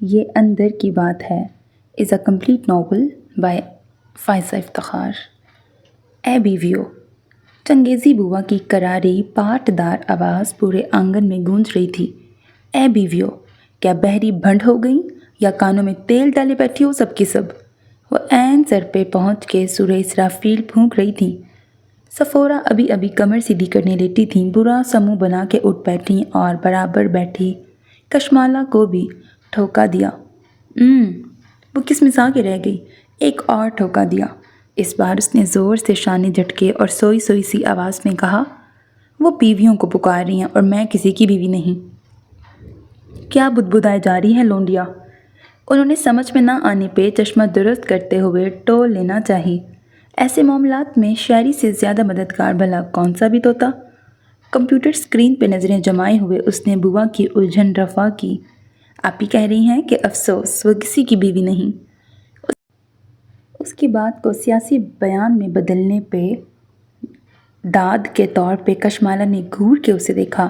یہ اندر کی بات ہے is a complete novel by Faiza Iftikhar. A بیویو، چنگیزی بوا کی کراری پاٹدار آواز پورے آنگن میں گونج رہی تھی۔ اے بیویو، کیا بحری بھنڈ ہو گئیں یا کانوں میں تیل ڈالے بیٹھی ہو سب کی سب؟ وہ عین سر پہ پہنچ کے سورہ اسرافیل پھونک رہی تھیں۔ صفورہ ابھی ابھی کمر سیدھی کرنے لیٹی تھیں، برا سا منہ بنا کے اٹھ بیٹھیں اور برابر بیٹھی کشمالہ کو بھی ٹھوکا دیا۔ وہ کسمسا کے رہ گئی۔ ایک اور ٹھوکا دیا۔ اس بار اس نے زور سے شانے جھٹکے اور سوئی سوئی سی آواز میں کہا، وہ بیویوں کو پکار رہی ہیں اور میں کسی کی بیوی نہیں۔ کیا بدبدائے جا رہی ہے لونڈیا؟ انہوں نے سمجھ میں نہ آنے پہ چشمہ درست کرتے ہوئے ٹول لینا چاہی۔ ایسے معاملات میں شاعری سے زیادہ مددگار بھلا کون سا بھی ہوتا؟ کمپیوٹر اسکرین پہ نظریں جمائے ہوئے اس نے بوا کی الجھن رفع کی۔ آپ ہی کہہ رہی ہیں کہ افسوس وہ کسی کی بیوی نہیں۔ اس کی بات کو سیاسی بیان میں بدلنے پہ داد کے طور پہ کشمالہ نے گھور کے اسے دیکھا۔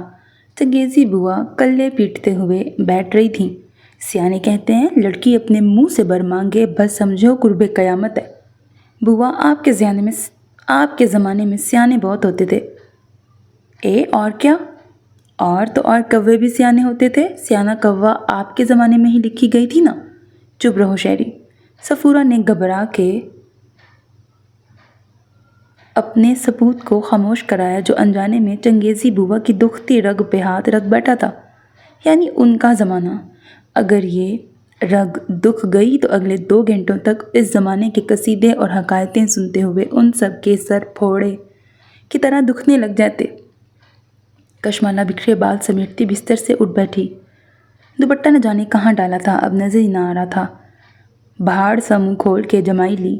چنگیزی بوا کلے پیٹتے ہوئے بیٹھ رہی تھیں۔ سیانے کہتے ہیں لڑکی اپنے منہ سے بر مانگے بس سمجھو قرب قیامت ہے۔ بوا آپ کے زمانے میں سیانے بہت ہوتے تھے۔ اور کیا؟ اور تو اور کوے بھی سیانے ہوتے تھے۔ سیانہ کوا آپ کے زمانے میں ہی لکھی گئی تھی نا۔ چپ رہو شہری۔ صفورہ نے گھبرا کے اپنے ثبوت کو خاموش کرایا جو انجانے میں چنگیزی بوا کی دکھتی رگ پہ ہاتھ رکھ بیٹھا تھا۔ یعنی ان کا زمانہ۔ اگر یہ رگ دکھ گئی تو اگلے 2 گھنٹوں تک اس زمانے کے قصیدے اور حکایتیں سنتے ہوئے ان سب کے سر پھوڑے کی طرح دکھنے لگ جاتے۔ کشمالہ بکھرے بال سمیٹتی بستر سے اٹھ بیٹھی۔ دوپٹہ نہ جانے کہاں ڈالا تھا اب نظر ہی نہ آ رہا تھا۔ بھاڑ سا منہ کھول کے جمائی لی،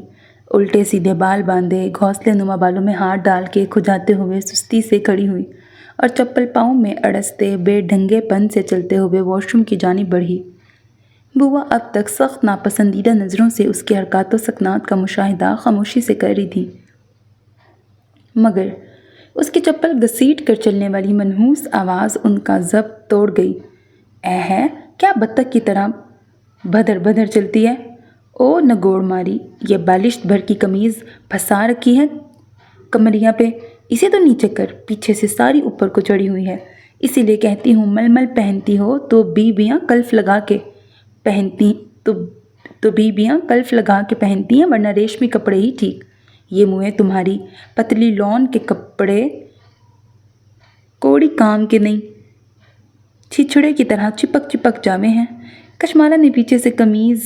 الٹے سیدھے بال باندھے، گھونسلے نما بالوں میں ہاتھ ڈال کے کھجاتے ہوئے سستی سے کھڑی ہوئی اور چپل پاؤں میں اڑستے بے ڈھنگے پن سے چلتے ہوئے واش روم کی جانب بڑھی۔ بوا اب تک سخت ناپسندیدہ نظروں سے اس کے حرکات و سکنات کا مشاہدہ خاموشی سے کر رہی تھی، مگر اس کی چپل گھسیٹ کر چلنے والی منحوس آواز ان کا ضبط توڑ گئی۔ اے ہے کیا بطخ کی طرح بھدر بھدر چلتی ہے؟ او نگوڑ ماری، یہ بالشت بھر کی قمیض پھنسا رکھی ہے کمریاں پہ، اسے تو نیچے کر، پیچھے سے ساری اوپر کو چڑھی ہوئی ہے۔ اسی لیے کہتی ہوں ململ پہنتی ہو تو بیویاں کلف لگا کے پہنتی ہیں ورنہ ریشمی کپڑے ہی ٹھیک۔ یہ منہیں تمہاری پتلی لون کے کپڑے کوڑی کام کے نہیں، چھچھڑے کی طرح چپک چپک جاوے ہیں۔ کشمالہ نے پیچھے سے قمیض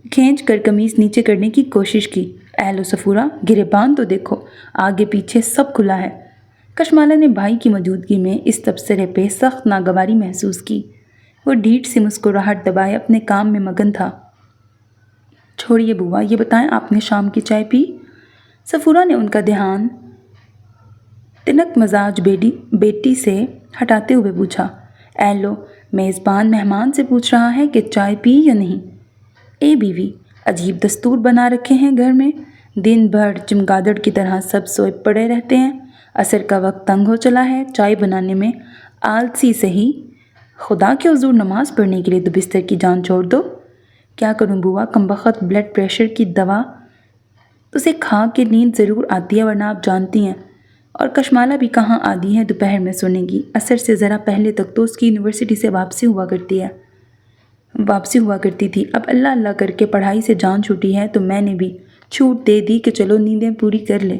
کھینچ کر قمیض نیچے کرنے کی کوشش کی۔ اے لو صفورہ، گریبان تو دیکھو، آگے پیچھے سب کھلا ہے۔ کشمالہ نے بھائی کی موجودگی میں اس تبصرے پہ سخت ناگواری محسوس کی۔ وہ ڈھیٹ سی مسکراہٹ دبائے اپنے کام میں مگن تھا۔ چھوڑیے بوا، یہ بتائیں آپ نے شام کی چائے پی؟ صفورہ نے ان کا دھیان تنک مزاج بیٹی سے ہٹاتے ہوئے پوچھا۔ اے لو، میزبان مہمان سے پوچھ رہا ہے کہ چائے پی یا نہیں۔ اے بیوی، عجیب دستور بنا رکھے ہیں گھر میں، دن بھر چمگادڑ کی طرح سب سوئے پڑے رہتے ہیں، عصر کا وقت تنگ ہو چلا ہے، چائے بنانے میں آلسی سہی، خدا کے حضور نماز پڑھنے کے لیے تو بستر کی جان چھوڑ دو۔ کیا کروں بوا، کمبخت بلڈ پریشر کی دوا اسے کھا کے نیند ضرور آتی ہے ورنہ آپ جانتی ہیں، اور کشمالہ بھی کہاں عادی ہے دوپہر میں سونے کی، عصر سے ذرا پہلے تک تو اس کی یونیورسٹی سے واپسی ہوا کرتی تھی، اب اللہ اللہ کر کے پڑھائی سے جان چھوٹی ہے تو میں نے بھی چھوٹ دے دی کہ چلو نیندیں پوری کر لے۔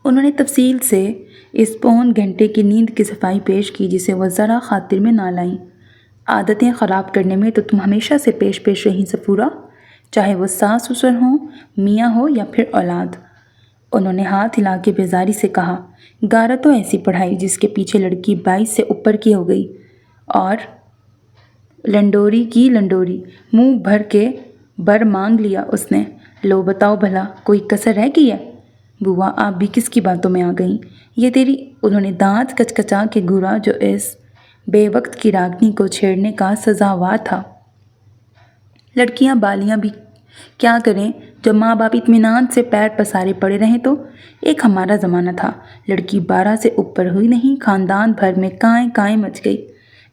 انہوں نے تفصیل سے اس پون گھنٹے کی نیند کی صفائی پیش کی جسے وہ ذرا خاطر میں نہ لائیں۔ عادتیں خراب کرنے میں تو تم ہمیشہ سے پیش رہی صفورہ، چاہے وہ ساس سسر ہوں، میاں ہو یا پھر اولاد۔ انہوں نے ہاتھ ہلا کے بیزاری سے کہا، گارا تو ایسی پڑھائی جس کے پیچھے لڑکی 22 سے اوپر کی ہو گئی، اور لنڈوری کی لنڈوری، منہ بھر کے بر مانگ لیا اس نے۔ لو بتاؤ بھلا کوئی کسر رہ گئی ہے؟ بوا آپ بھی کس کی باتوں میں آ گئیں؟ یہ تیری، انہوں نے دانت کچکچا کے گھورا جو اس بے وقت کی راگنی کو چھیڑنے کا سزاوار تھا۔ لڑکیاں بالیاں بھی کیا کریں جب ماں باپ اطمینان سے پیر پسارے پڑے رہیں تو؟ ایک ہمارا زمانہ تھا، لڑکی 12 سے اوپر ہوئی نہیں، خاندان بھر میں کائیں کائیں مچ گئی۔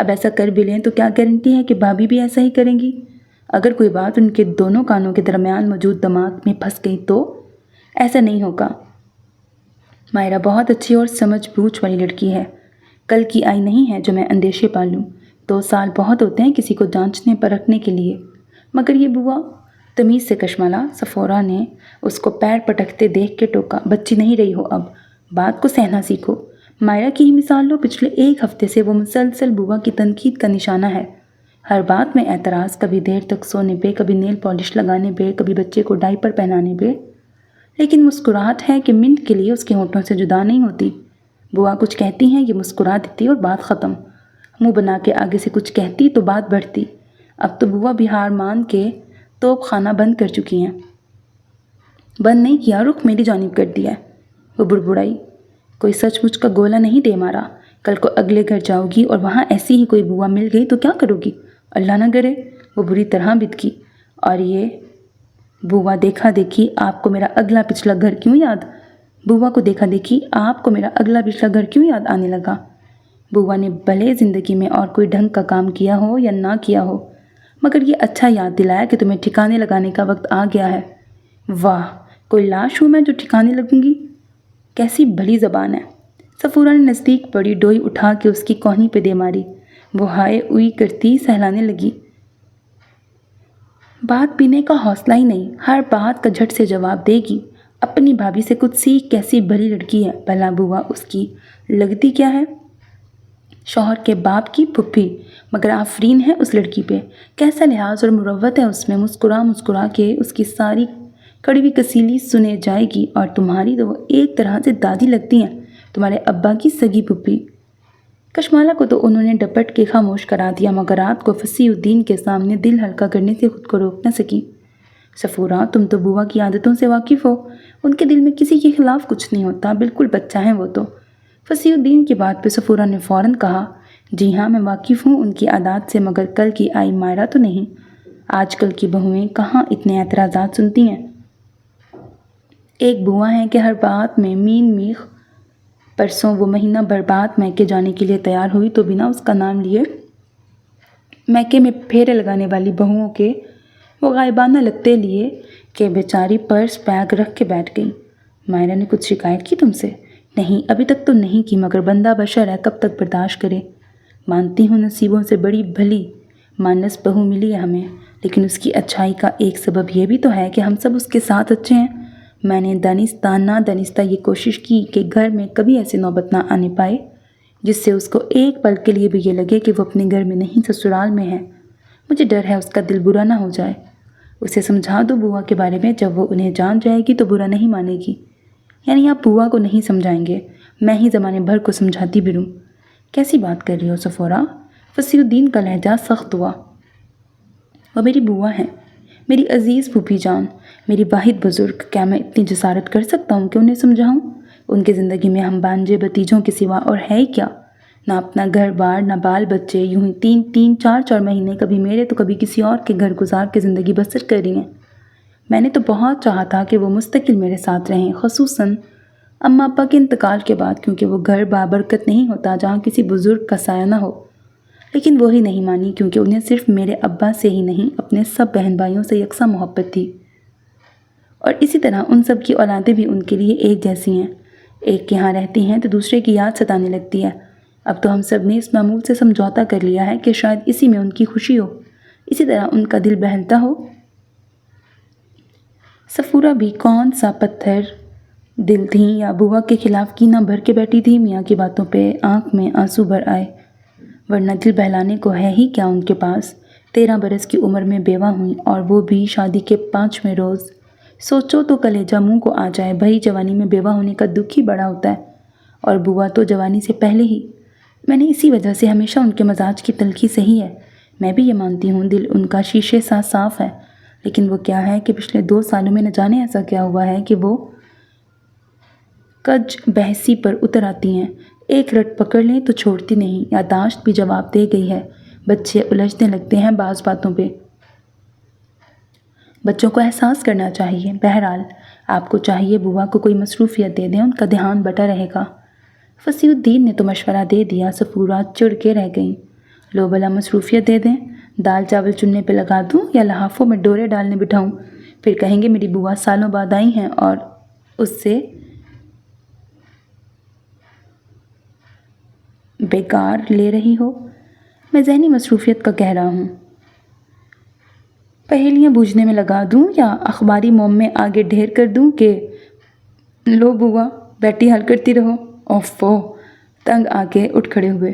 اب ایسا کر بھی لیں تو کیا گارنٹی ہے کہ بھابھی بھی ایسا ہی کریں گی؟ اگر کوئی بات ان کے دونوں کانوں کے درمیان موجود دماغ میں پھنس گئی تو ایسا نہیں ہوگا۔ مائرہ بہت اچھی اور سمجھ بوجھ والی لڑکی ہے، کل کی آئی نہیں ہے جو میں اندیشے پالوں۔ 2 سال بہت ہوتے ہیں کسی کو جانچنے پرکھنے کے لیے۔ مگر یہ بوا، تمیز سے کشمالہ، صفورہ نے اس کو پیر پٹکتے دیکھ کے ٹوکا۔ بچی نہیں رہی ہو اب، بات کو سہنا سیکھو۔ مائرہ کی ہی مثال لو، پچھلے 1 ہفتے سے وہ مسلسل بوا کی تنقید کا نشانہ ہے۔ ہر بات میں اعتراض، کبھی دیر تک سونے پہ، کبھی نیل پالش لگانے پہ، کبھی بچے کو ڈائپر پہنانے پہ۔ لیکن مسکراہٹ ہے کہ منٹ کے لیے اس کے ہونٹوں سے جدا نہیں ہوتی۔ بوا کچھ کہتی ہیں، یہ مسکرا دیتی اور بات ختم۔ منہ بنا کے آگے سے کچھ کہتی تو بات بڑھتی۔ اب تو بوا بھی ہار مان کے توپ خانہ بند کر چکی ہیں۔ بند نہیں کیا، رخ میری جانب کر دیا ہے، وہ بڑبڑائی۔ کوئی سچ مچ کا گولا نہیں دے مارا، کل کو اگلے گھر جاؤ گی اور وہاں ایسی ہی کوئی بوا مل گئی تو کیا کرو گی؟ اللہ نہ کرے، وہ بری طرح بتکی۔ اور یہ بوا دیکھا دیکھی آپ کو میرا اگلا پچھلا گھر کیوں یاد؟ بوا کو دیکھا دیکھی آپ کو میرا اگلا پچھلا گھر کیوں یاد آنے لگا؟ بوا نے بھلے زندگی میں اور کوئی ڈھنگ کا کام کیا ہو یا نہ کیا ہو، مگر یہ اچھا یاد دلایا کہ تمہیں ٹھکانے لگانے کا وقت آ گیا ہے۔ واہ، کوئی لاش ہوں میں جو ٹھکانے لگوں گی؟ کیسی بھلی زبان ہے۔ صفورہ نے نزدیک پڑی ڈوئی اٹھا کے اس کی کوہنی پہ دے ماری۔ وہ ہائے اوئی کرتی سہلانے لگی۔ بات پینے کا حوصلہ ہی نہیں، ہر بات کا جھٹ سے جواب دے گی۔ اپنی بھابھی سے کچھ سیکھ، کیسی بھلی لڑکی ہے۔ بھلا بوا اس کی لگتی کیا ہے؟ شوہر کے باپ کی پھپھی، مگر آفرین ہے اس لڑکی پہ، کیسا لحاظ اور مروت ہے اس میں۔ مسکرا مسکرا کے اس کی ساری کڑوی کسیلی سنے جائے گی۔ اور تمہاری تو وہ ایک طرح سے دادی لگتی ہیں، تمہارے ابا کی سگی پھپھی۔ کشمالہ کو تو انہوں نے ڈپٹ کے خاموش کرا دیا، مگر رات کو فصیح الدین کے سامنے دل ہلکا کرنے سے خود کو روک نہ سکی۔ صفورہ، تم تو بوا کی عادتوں سے واقف ہو، ان کے دل میں کسی کے خلاف کچھ نہیں ہوتا، بالکل بچہ ہیں وہ تو۔ فصیح الدین کی بات پہ صفورہ نے فوراً کہا، جی ہاں میں واقف ہوں ان کی عادات سے، مگر کل کی آئی مائرہ تو نہیں۔ آج کل کی بہویں کہاں اتنے اعتراضات سنتی ہیں۔ ایک بوا ہیں کہ ہر بات میں مین میخ۔ پرسوں وہ مہینہ برباد میکے جانے کے لیے تیار ہوئی تو بنا اس کا نام لیے میکے میں پھیرے لگانے والی بہوؤں کے وہ غائبانہ لگتے لیے کہ بیچاری پرس بیگ رکھ کے بیٹھ گئی۔ مائرہ نے کچھ شکایت کی تم سے؟ نہیں، ابھی تک تو نہیں کی، مگر بندہ بشر ہے، کب تک برداشت کرے۔ مانتی ہوں نصیبوں سے بڑی بھلی مانس بہو ملی ہے ہمیں، لیکن اس کی اچھائی کا ایک سبب یہ بھی تو ہے کہ ہم سب اس کے ساتھ اچھے ہیں۔ میں نے دانستہ نہ دانستہ یہ کوشش کی کہ گھر میں کبھی ایسی نوبت نہ آنے پائے جس سے اس کو ایک پل کے لیے بھی یہ لگے کہ وہ اپنے گھر میں نہیں سسرال میں ہے۔ مجھے ڈر ہے اس کا دل برا نہ ہو جائے۔ اسے سمجھا دو بوا کے بارے میں، جب وہ انہیں جان جائے گی تو برا نہیں مانے گی۔ یعنی آپ بوا کو نہیں سمجھائیں گے؟ میں ہی زمانے بھر کو سمجھاتی بھی رہوں۔ کیسی بات کر رہی ہو صفورہ؟ فصیح الدین کا لہجہ سخت ہوا۔ وہ میری بوا ہیں، میری عزیز پھوپھی جان، میری واحد بزرگ۔ کیا میں اتنی جسارت کر سکتا ہوں کہ انہیں سمجھاؤں؟ ان کی زندگی میں ہم بانجے بتیجوں کے سوا اور ہے ہی کیا؟ نہ اپنا گھر بار، نہ بال بچے، یوں ہی 3 4 مہینے کبھی میرے تو کبھی کسی اور کے گھر گزار کے زندگی بسر کر رہی ہیں۔ میں نے تو بہت چاہا تھا کہ وہ مستقل میرے ساتھ رہیں، خصوصاً اماں ابا کے انتقال کے بعد، کیونکہ وہ گھر بابرکت نہیں ہوتا جہاں کسی بزرگ کا سایہ نہ ہو۔ لیکن وہی نہیں مانی، کیونکہ انہیں صرف میرے ابا سے ہی نہیں، اپنے سب بہن بھائیوں سے یکساں محبت تھی۔ اور اسی طرح ان سب کی اولادیں بھی ان کے لیے ایک جیسی ہیں۔ ایک کے ہاں رہتی ہیں تو دوسرے کی یاد ستانے لگتی ہے۔ اب تو ہم سب نے اس معمول سے سمجھوتا کر لیا ہے کہ شاید اسی میں ان کی خوشی ہو، اسی طرح ان کا دل بہلتا ہو۔ صفورہ بھی کون سا پتھر دل تھیں، یا بوا کے خلاف کینہ بھر کے بیٹھی تھی؟ میاں کی باتوں پہ آنکھ میں آنسو بھر آئے۔ ورنہ دل بہلانے کو ہے ہی کیا ان کے پاس؟ 13 برس کی عمر میں بیوہ ہوئیں، اور وہ بھی شادی کے 5ویں روز۔ سوچو تو کلیجہ منہ کو آ جائے۔ بھری جوانی میں بیوہ ہونے کا دکھ ہی بڑا ہوتا ہے، اور بوا تو جوانی سے پہلے ہی۔ میں نے اسی وجہ سے ہمیشہ ان کے مزاج کی تلخی سہی ہے۔ میں بھی یہ مانتی ہوں دل ان کا شیشے سا صاف ہے، لیکن وہ کیا ہے کہ پچھلے 2 سالوں میں نہ جانے ایسا کیا ہوا ہے کہ وہ کج بحثی پر اتر آتی ہیں۔ ایک رٹ پکڑ لیں تو چھوڑتی نہیں۔ یادداشت بھی جواب دے گئی ہے۔ بچے الجھنے لگتے ہیں بعض باتوں پہ۔ بچوں کو احساس کرنا چاہیے۔ بہرحال آپ کو چاہیے بوا کو کوئی مصروفیت دے دیں، ان کا دھیان بٹا رہے گا۔ فصیح الدین نے تو مشورہ دے دیا۔ صفورہ چڑ کے رہ گئیں۔ لو بلا مصروفیت دے دیں، دال چاول چننے پہ لگا دوں یا لحافوں میں ڈورے ڈالنے بٹھاؤں؟ پھر کہیں گے میری بوا سالوں بعد آئی ہیں اور اس سے بیکار لے رہی ہو۔ میں ذہنی مصروفیت کا کہہ رہا ہوں۔ پہیلیاں بوجھنے میں لگا دوں یا اخباری موم میں آگے ڈھیر کر دوں کہ لو بوا بیٹی حل کرتی رہو؟ اوفو، تنگ آ کے اٹھ کھڑے ہوئے۔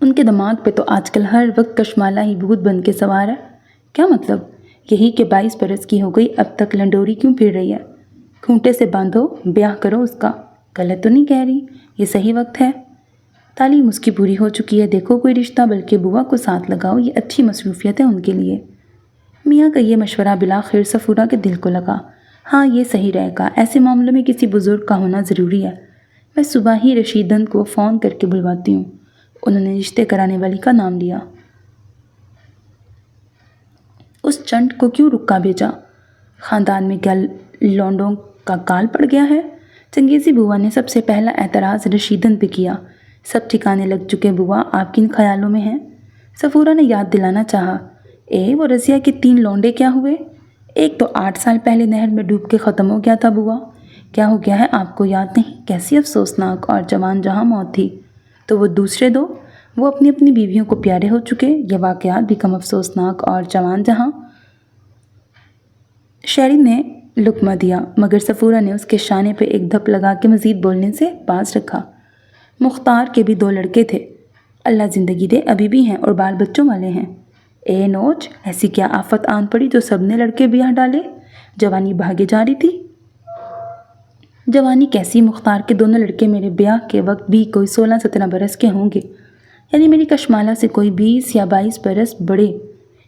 ان کے دماغ پہ تو آج کل ہر وقت کشمالہ ہی بھوت بن کے سوار ہے۔ کیا مطلب؟ یہی کہ 22 برس کی ہو گئی، اب تک لنڈوری کیوں پھر رہی ہے؟ کھونٹے سے باندھو، بیاہ کرو اس کا۔ غلط تو نہیں کہہ رہی، یہ صحیح وقت ہے۔ تعلیم اس کی پوری ہو چکی ہے، دیکھو کوئی رشتہ، بلکہ بوا کو ساتھ لگاؤ، یہ اچھی مصروفیت ہے ان کے لیے۔ میاں کا یہ مشورہ بلاخر صفورہ کے دل کو لگا۔ ہاں، یہ صحیح رہے گا، ایسے معاملوں میں کسی بزرگ کا ہونا ضروری ہے۔ میں صبح ہی رشیدن کو فون کر کے بلواتی ہوں۔ انہوں نے رشتے کرانے والی کا نام لیا۔ اس چنٹ کو کیوں رکا بھیجا؟ خاندان میں کیا لونڈوں کا کال پڑ گیا ہے؟ چنگیزی بوا نے سب سے پہلا اعتراض رشیدن پہ کیا۔ سب ٹھکانے لگ چکے بوا، آپ کن خیالوں میں ہیں؟ صفورہ نے یاد دلانا چاہا۔ وہ رضیہ کے 3 لونڈے کیا ہوئے؟ ایک تو 8 سال پہلے نہر میں ڈوب کے ختم ہو گیا تھا بوا۔ کیا ہو گیا ہے آپ کو یاد نہیں؟ کیسی افسوسناک اور جوان جہاں موت تھی۔ تو وہ دوسرے 2، وہ اپنی اپنی بیویوں کو پیارے ہو چکے۔ یہ واقعات بھی کم افسوسناک اور جوان جہاں۔ شہری نے لقمہ دیا، مگر صفورہ نے اس کے شانے پہ ایک دھپ لگا کے مزید بولنے سے باز رکھا۔ مختار کے بھی 2 لڑکے تھے، اللہ زندگی دے ابھی بھی ہیں اور بال بچوں والے ہیں۔ نوچ، ایسی کیا آفت آن پڑی جو سب نے لڑکے بیاہ ڈالے؟ جوانی بھاگے جا رہی تھی۔ جوانی کیسی؟ مختار کے دونوں لڑکے میرے بیاہ کے وقت بھی کوئی 16-17 برس کے ہوں گے، یعنی میری کشمالہ سے کوئی 20 یا 22 برس بڑے۔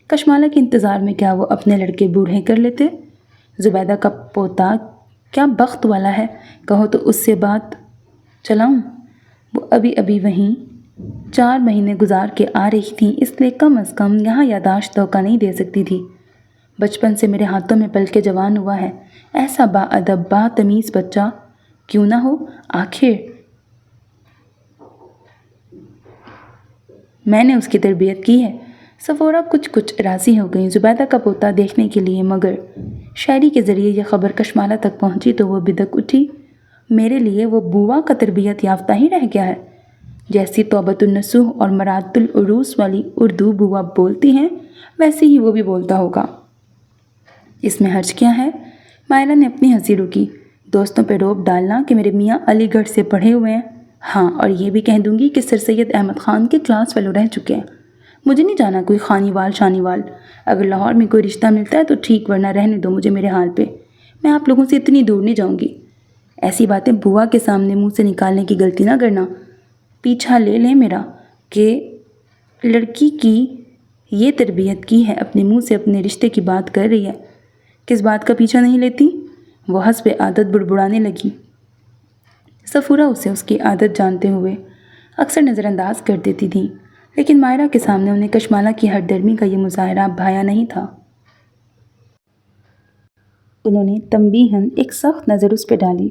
کشمالہ کے انتظار میں کیا وہ اپنے لڑکے بوڑھے کر لیتے؟ زبیدہ کا پوتا کیا بخت والا ہے، کہو تو اس سے بات چلاؤں؟ وہ ابھی وہیں 4 مہینے گزار کے آ رہی تھیں، اس لیے کم از کم یہاں یاداشت دھوکہ نہیں دے سکتی تھی۔ بچپن سے میرے ہاتھوں میں پل کے جوان ہوا ہے، ایسا با ادب با تمیز بچہ کیوں نہ ہو؟ آخر میں نے اس کی تربیت کی ہے۔ صفورہ کچھ راضی ہو گئی زبیدہ کا پوتا دیکھنے کے لیے، مگر شاعری کے ذریعے یہ خبر کشمالہ تک پہنچی تو وہ بدک اٹھی۔ میرے لیے وہ بوا کا تربیت یافتہ ہی رہ گیا ہے۔ جیسی توبۃ النصوح اور مراد العروس والی اردو بوا بولتی ہیں، ویسے ہی وہ بھی بولتا ہوگا۔ اس میں حرج کیا ہے؟ مائرہ نے اپنی ہنسی روکی۔ دوستوں پہ روب ڈالنا کہ میرے میاں علی گڑھ سے پڑھے ہوئے ہیں۔ ہاں، اور یہ بھی کہہ دوں گی کہ سر سید احمد خان کے کلاس فیلو رہ چکے ہیں۔ مجھے نہیں جانا کوئی خانی وال شانی وال۔ اگر لاہور میں کوئی رشتہ ملتا ہے تو ٹھیک، ورنہ رہنے دو مجھے میرے حال پہ۔ میں آپ لوگوں سے اتنی دور نہیں جاؤں گی۔ ایسی باتیں بوا کے سامنے منہ سے نکالنے کی غلطی نہ کرنا۔ پیچھا لے لیں میرا کہ لڑکی کی یہ تربیت کی ہے، اپنے منہ سے اپنے رشتے کی بات کر رہی ہے۔ کس بات کا پیچھا نہیں لیتی؟ وہ حسب عادت بڑبڑانے لگی۔ صفورہ اسے اس کی عادت جانتے ہوئے اکثر نظر انداز کر دیتی تھی، لیکن مائرہ کے سامنے انہیں کشمالہ کی ہر درمی کا یہ مظاہرہ بھایا نہیں تھا۔ انہوں نے تنبیہاً ایک سخت نظر اس پہ ڈالی۔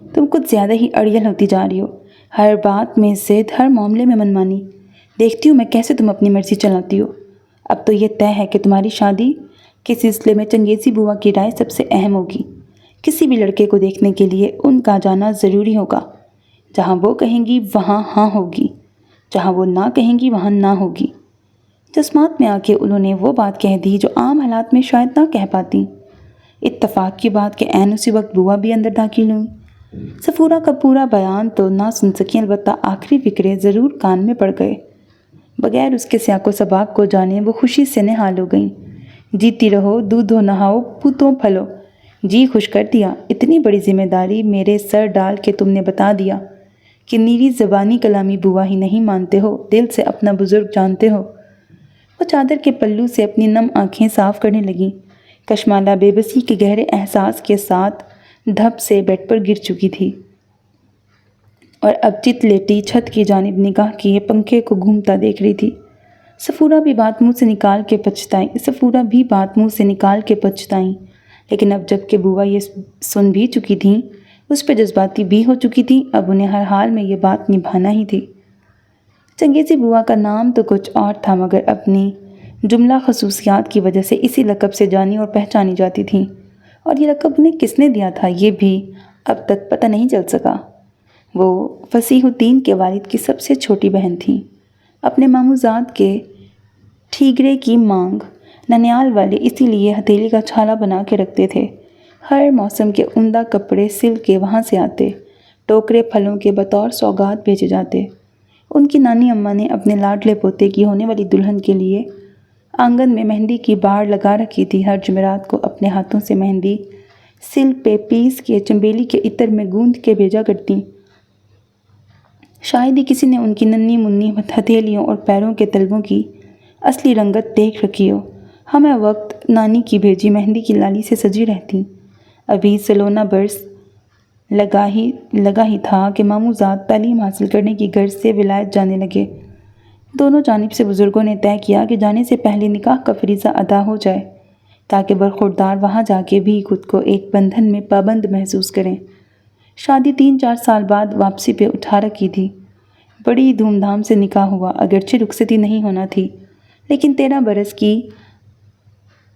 تم کچھ زیادہ ہی اڑیل ہوتی جا رہی ہو، ہر بات میں ضد، ہر معاملے میں منمانی۔ دیکھتی ہوں میں کیسے تم اپنی مرضی چلاتی ہو۔ اب تو یہ طے ہے کہ تمہاری شادی کے سلسلے میں چنگیزی بوا کی رائے سب سے اہم ہوگی۔ کسی بھی لڑکے کو دیکھنے کے لیے ان کا جانا ضروری ہوگا۔ جہاں وہ کہیں گی وہاں ہاں ہوگی، جہاں وہ نہ کہیں گی وہاں نہ ہوگی۔ جذبات میں آ کے انہوں نے وہ بات کہہ دی جو عام حالات میں شاید نہ کہہ پاتی۔ اتفاق کی بات کہ عین اسی وقت بوا بھی اندر داخل ہوئی۔ صفورہ کا پورا بیان تو نہ سن سکی، البتہ آخری فقرے ضرور کان میں پڑ گئے۔ بغیر اس کے سیاق و سباق کو جانے وہ خوشی سے نہال ہو گئیں۔ جیتی رہو، دودھو نہاؤ، پوتوں پھلو۔ جی خوش کر دیا، اتنی بڑی ذمہ داری میرے سر ڈال کے تم نے بتا دیا کہ نیری زبانی کلامی بوا ہی نہیں مانتے ہو، دل سے اپنا بزرگ جانتے ہو۔ وہ چادر کے پلو سے اپنی نم آنکھیں صاف کرنے لگیں۔ کشمالہ بے بسی کے گہرے احساس کے ساتھ دھپ سے بیڈ پر گر چکی تھی اور اب چت لیٹی چھت کی جانب نگاہ کیے پنکھے کو گھومتا دیکھ رہی تھی۔ صفورہ بھی بات منہ سے نکال کے پچھتائیں، لیکن اب جب کہ بوا یہ سن بھی چکی تھیں، اس پہ جذباتی بھی ہو چکی تھی، اب انہیں ہر حال میں یہ بات نبھانا ہی تھی۔ چنگیزی بوا کا نام تو کچھ اور تھا، مگر اپنی جملہ خصوصیات کی وجہ سے اسی لقب سے جانی اور پہچانی جاتی تھیں، اور یہ لقب انہیں کس نے دیا تھا یہ بھی اب تک پتہ نہیں چل سکا۔ وہ فصیح الدین کے والد کی سب سے چھوٹی بہن تھیں۔ اپنے ماموزاد کے ٹھیگرے کی مانگ ننیال والے اسی لیے ہتھیلی کا چھالا بنا کے رکھتے تھے۔ ہر موسم کے عمدہ کپڑے سل کے وہاں سے آتے، ٹوکرے پھلوں کے بطور سوغات بھیجے جاتے۔ ان کی نانی اماں نے اپنے لاڈلے پوتے کی ہونے والی دلہن کے لیے آنگن میں مہندی کی باڑ لگا رکھی تھی۔ ہر جمعرات کو اپنے ہاتھوں سے مہندی سل پہ پیس کے چنبیلی کے عطر میں گوندھ کے بھیجا کرتی۔ شاید ہی کسی نے ان کی ننھی منھی ہتھیلیوں اور پیروں کے تلووں کی اصلی رنگت دیکھ رکھی ہو۔ ہمیں وقت نانی کی بھیجی مہندی کی لالی سے سجی رہتی۔ ابھی سلونا برس لگا ہی تھا کہ ماموزاد تعلیم حاصل کرنے کی غرض سے ولایت جانے لگے۔ دونوں جانب سے بزرگوں نے طے کیا کہ جانے سے پہلے نکاح کا فریضہ ادا ہو جائے، تاکہ برخوردار وہاں جا کے بھی خود کو ایک بندھن میں پابند محسوس کریں۔ شادی 3-4 سال بعد واپسی پہ اٹھا رکھی تھی۔ بڑی دھوم دھام سے نکاح ہوا، اگرچہ رخصتی نہیں ہونا تھی، لیکن 13 برس کی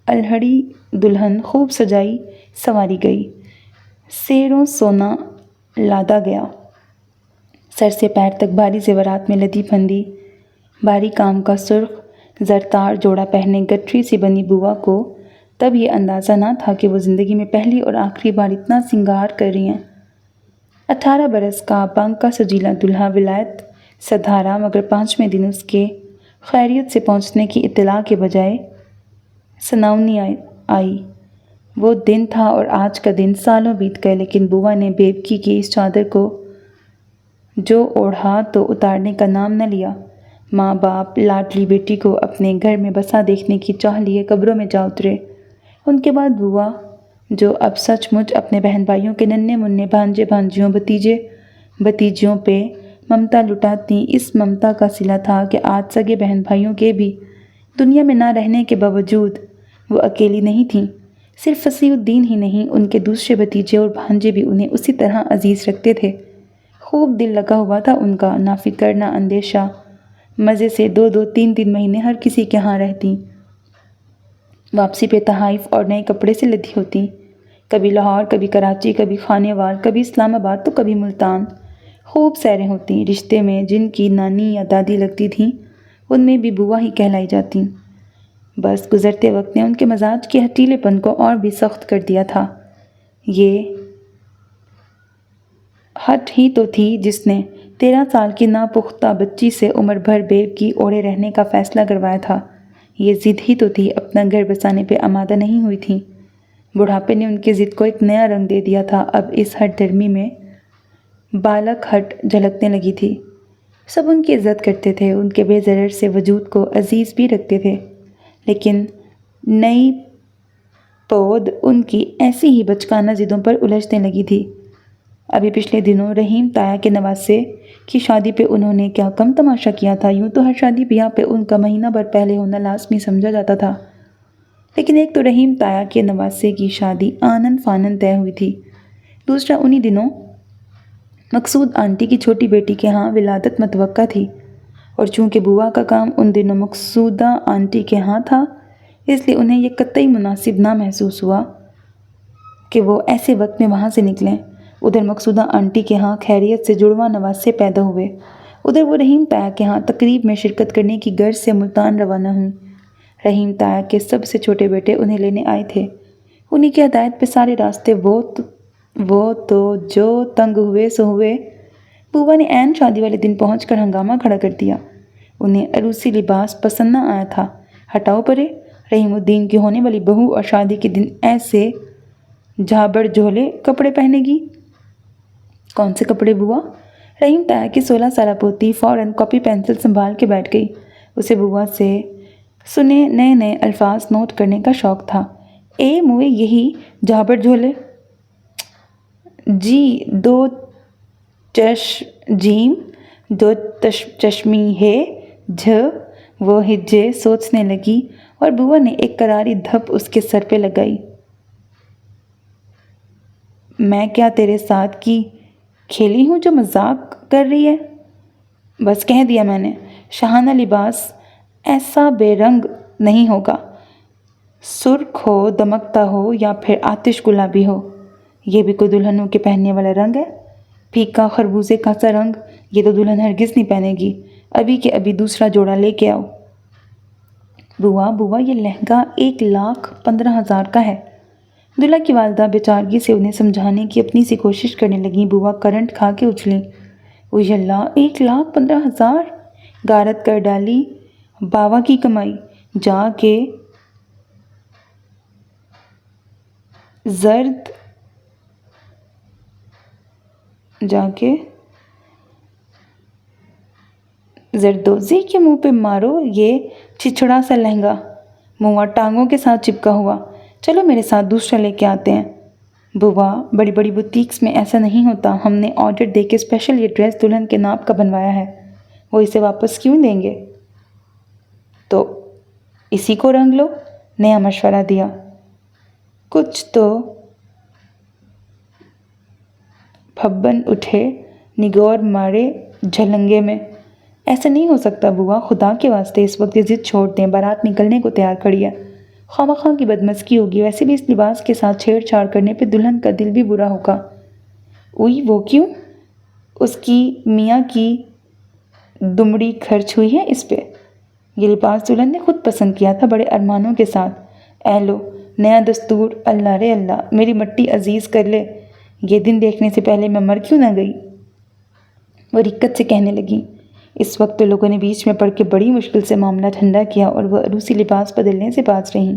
الہڑی دلہن خوب سجائی سنواری گئی، سیروں سونا لادا گیا، سر سے پیر تک بھاری زیورات میں لدی پھندی بھاری کام کا سرخ زرتار جوڑا پہنے گٹھری سی بنی بوا کو تب یہ اندازہ نہ تھا کہ وہ زندگی میں پہلی اور آخری بار اتنا سنگار کر رہی ہیں۔ 18 برس کا بانکا سجیلا دلہا ولایت سدھارا، مگر 5ویں دن اس کے خیریت سے پہنچنے کی اطلاع کے بجائے سناونی آئی۔ وہ دن تھا اور آج کا دن سالوں بیت گئے، لیکن بوا نے بیوقی کی اس چادر کو جو اوڑھا تو اتارنے کا نام نہ لیا۔ ماں باپ لاڈلی بیٹی کو اپنے گھر میں بسا دیکھنے کی چاہ لیے قبروں میں جا اترے۔ ان کے بعد بوا، جو اب سچ مچ اپنے بہن بھائیوں کے ننھے منھے بھانجے بھانجیوں بھتیجے بھتیجیوں پہ ممتا لٹاتی، اس ممتا کا صلہ تھا کہ آج سگے بہن بھائیوں کے بھی دنیا میں نہ رہنے کے باوجود وہ اکیلی نہیں تھیں۔ صرف فصیح الدین ہی نہیں، ان کے دوسرے بھتیجے اور بھانجے بھی انہیں اسی طرح عزیز رکھتے تھے۔ خوب دل لگا ہوا تھا ان کا، نہ فکر نہ اندیشہ، مزے سے 2-2 3-3 مہینے ہر کسی کے ہاں رہتی، واپسی پہ تحائف اور نئے کپڑے سے لدی ہوتی، کبھی لاہور، کبھی کراچی، کبھی خانے وال، کبھی اسلام آباد تو کبھی ملتان۔ خوب سیریں ہوتی، رشتے میں جن کی نانی یا دادی لگتی تھیں ان میں بھی بوا ہی کہلائی جاتی۔ بس گزرتے وقت نے ان کے مزاج کے ہٹیلے پن کو اور بھی سخت کر دیا تھا۔ یہ ہٹ ہی تو تھی جس نے 13 سال کی ناپختہ بچی سے عمر بھر بیوقی اوڑھے رہنے کا فیصلہ کروایا تھا۔ یہ ضد ہی تو تھی، اپنا گھر بسانے پہ آمادہ نہیں ہوئی تھیں۔ بڑھاپے نے ان کی ضد کو ایک نیا رنگ دے دیا تھا۔ اب اس ہٹ دھرمی میں بالک ہٹ جھلکنے لگی تھی۔ سب ان کی عزت کرتے تھے، ان کے بے ضرر سے وجود کو عزیز بھی رکھتے تھے، لیکن نئی پود ان کی ایسی ہی بچکانہ ضدوں پر الجھنے لگی تھی۔ ابھی پچھلے دنوں رحیم تایا کے نواسے کی شادی پہ انہوں نے کیا کم تماشا کیا تھا۔ یوں تو ہر شادی بیاہ پہ ان کا مہینہ بھر پہلے ہونا لازمی سمجھا جاتا تھا، لیکن ایک تو رحیم تایا کے نواسے کی شادی آنن فانن طے ہوئی تھی، دوسرا انہی دنوں مقصود آنٹی کی چھوٹی بیٹی کے ہاں ولادت متوقع تھی، اور چونکہ بوا کا کام ان دنوں مقصودہ آنٹی کے ہاں تھا، اس لیے انہیں یہ قطعی مناسب نہ محسوس ہوا کہ وہ ایسے وقت میں وہاں سے نکلیں۔ ادھر مقصودہ آنٹی کے ہاں خیریت سے جڑواں نواسے پیدا ہوئے، ادھر وہ رحیم تایا کے ہاں تقریب میں شرکت کرنے کی غرض سے ملتان روانہ ہوئیں۔ رحیم تایا کے سب سے چھوٹے بیٹے انہیں لینے آئے تھے۔ انہی کی ہدایت پہ سارے راستے وہ تو جو تنگ ہوئے سو ہوئے۔ بوا نے عین شادی والے دن پہنچ کر ہنگامہ کھڑا کر دیا۔ انہیں عروسی لباس پسند نہ آیا تھا۔ ہٹاؤ پرے، رحیم الدین کی ہونے والی بہو اور شادی کے دن ایسے جھابڑ جھولے کپڑے پہنے گی۔ کون سے کپڑے بوا؟ رحیم تایا کی 16 سالہ پوتی فوراً کاپی پینسل سنبھال کے بیٹھ گئی۔ اسے بوا سے سنے نئے نئے الفاظ نوٹ کرنے کا شوق تھا۔ اے موئے یہی جھابڑ جھولے؟ جی 2 جیم 2 چشمی ہے جھ۔ وہ ہجے سوچنے لگی اور بوا نے ایک کراری دھپ اس کے سر پہ لگائی۔ میں کیا تیرے ساتھ کی کھیلی ہوں جو مذاق کر رہی ہے؟ بس کہہ دیا میں نے۔ شاہانہ لباس ایسا بے رنگ نہیں ہوگا، سرخ ہو، دمکتا ہو یا پھر آتش گلابی ہو۔ یہ بھی کوئی دلہنوں کے پہننے والا رنگ ہے؟ پھیکا خربوزے کا سا رنگ، یہ تو دلہن ہرگز نہیں پہنے گی۔ ابھی کے ابھی دوسرا جوڑا لے کے آؤ۔ بوا یہ لہنگا 1,15,000 کا ہے۔ دلہا کی والدہ بیچارگی سے انہیں سمجھانے کی اپنی سی کوشش کرنے لگیں۔ بوا کرنٹ کھا کے اچھلیں۔ اوہ اللہ، 1,15,000! غارت کر ڈالی باوا کی کمائی۔ جا کے زردوزی کے منہ پہ مارو یہ چھچڑا سا لہنگا، منہ ٹانگوں کے ساتھ چپکا ہوا۔ چلو میرے ساتھ دوسرا لے کے آتے ہیں۔ بوا، بڑی بڑی بوتیکس میں ایسا نہیں ہوتا۔ ہم نے آرڈر دے کے اسپیشل یہ ڈریس دلہن کے ناپ کا بنوایا ہے، وہ اسے واپس کیوں دیں گے؟ تو اسی کو رنگ لو، نیا مشورہ دیا۔ کچھ تو پھبن اٹھے، نگور مارے جھلنگے میں۔ ایسا نہیں ہو سکتا بوا، خدا کے واسطے اس وقت یہ ضد چھوڑ دیں، بارات نکلنے کو تیار کھڑی ہے۔ خواہ کی بدمزگی ہوگی، ویسے بھی اس لباس کے ساتھ چھیڑ چھاڑ کرنے پہ دلہن کا دل بھی برا ہوگا۔ اوئی، وہ کیوں؟ اس کی میاں کی دمڑی خرچ ہوئی ہے اس پہ۔ یہ لباس دلہن نے خود پسند کیا تھا، بڑے ارمانوں کے ساتھ۔ اے لو، نیا دستور، اللہ رے اللہ، میری مٹی عزیز کر لے، یہ دن دیکھنے سے پہلے میں مر کیوں نہ گئی؟ وہ رکت سے کہنے لگی۔ اس وقت تو لوگوں نے بیچ میں پڑ کے بڑی مشکل سے معاملہ ٹھنڈا کیا اور وہ عروسی لباس بدلنے سے باز رہیں،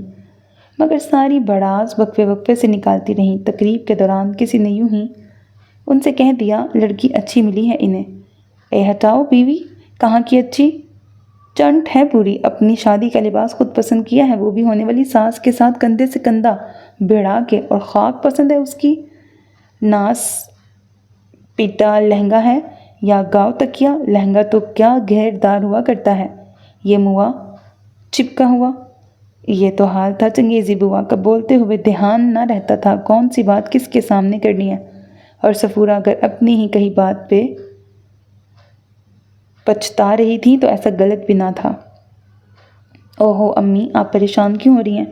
مگر ساری بڑاس وقفے سے نکالتی رہیں۔ تقریب کے دوران کسی نے یوں ہی ان سے کہہ دیا، لڑکی اچھی ملی ہے انہیں۔ اے ہٹاؤ بیوی، کہاں کی اچھی؟ چنٹ ہے پوری، اپنی شادی کا لباس خود پسند کیا ہے، وہ بھی ہونے والی ساس کے ساتھ کندھے سے کندھا بھیڑا کے، اور خاک پسند ہے اس کی۔ ناس پیٹا لہنگا ہے یا گاؤ تکیا؟ لہنگا تو کیا گھیر دار ہوا کرتا ہے، یہ موا چپکا ہوا۔ یہ تو حال تھا چنگیزی بوا کا، بولتے ہوئے دھیان نہ رہتا تھا کون سی بات کس کے سامنے کرنی ہے، اور صفورہ اگر اپنی ہی کہی بات پہ پچھتا رہی تھی تو ایسا غلط بھی نہ تھا۔ اوہو امی، آپ پریشان کیوں ہو رہی ہیں؟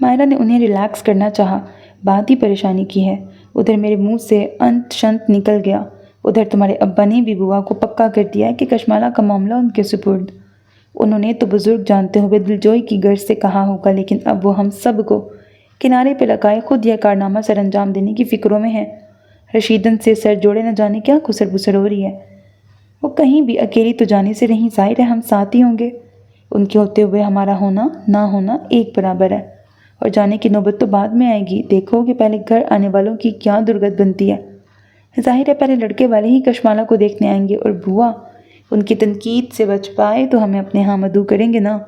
مائرہ نے انہیں ریلیکس کرنا چاہا۔ بات ہی پریشانی کی ہے، ادھر میرے منہ سے انت شنت نکل گیا، ادھر تمہارے ابا نے بھی بوا کو پکا کر دیا ہے کہ کشمالہ کا معاملہ ان کے سپرد۔ انہوں نے تو بزرگ جانتے ہوئے دلجوئی کی غرض سے کہا ہوگا، لیکن اب وہ ہم سب کو کنارے پہ لگائے خود یہ کارنامہ سر انجام دینے کی فکروں میں ہے۔ رشیدن سے سر جوڑے نہ جانے کیا خسر بسر ہو رہی ہے۔ وہ کہیں بھی اکیلی تو جانے سے رہیں، ظاہر ہے ہم ساتھ ہی ہوں گے۔ ان کے ہوتے ہوئے ہمارا ہونا نہ ہونا ایک برابر ہے، اور جانے کی نوبت تو بعد میں آئے گی۔ دیکھو کہ پہلے گھر آنے والوں کی کیا درگت بنتی ہے۔ ظاہر ہے پہلے لڑکے والے ہی کشمالہ کو دیکھنے آئیں گے، اور بوا ان کی تنقید سے بچ پائے تو ہمیں اپنے ہاں مدعو کریں گے نا۔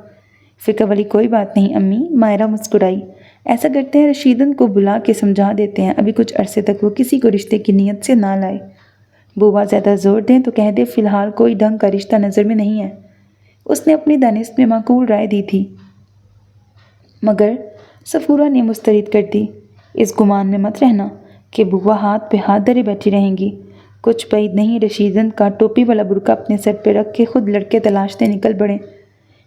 فکر والی کوئی بات نہیں امی، مائرہ مسکرائی۔ ایسا کرتے ہیں، رشیدن کو بلا کے سمجھا دیتے ہیں، ابھی کچھ عرصے تک وہ کسی کو رشتے کی نیت سے نہ لائے۔ بوا زیادہ زور دیں تو کہہ دے فی الحال کوئی ڈھنگ کا رشتہ نظر میں نہیں ہے۔ اس نے اپنی دانست میں معقول رائے دی تھی، مگر صفورہ نے مسترد کر دی۔ اس گمان میں مت رہنا کہ بوا ہاتھ پہ ہاتھ دھرے بیٹھی رہیں گی۔ کچھ بعید نہیں رشیدن کا ٹوپی والا برقع اپنے سر پہ رکھ کے خود لڑکے تلاشتے نکل پڑے۔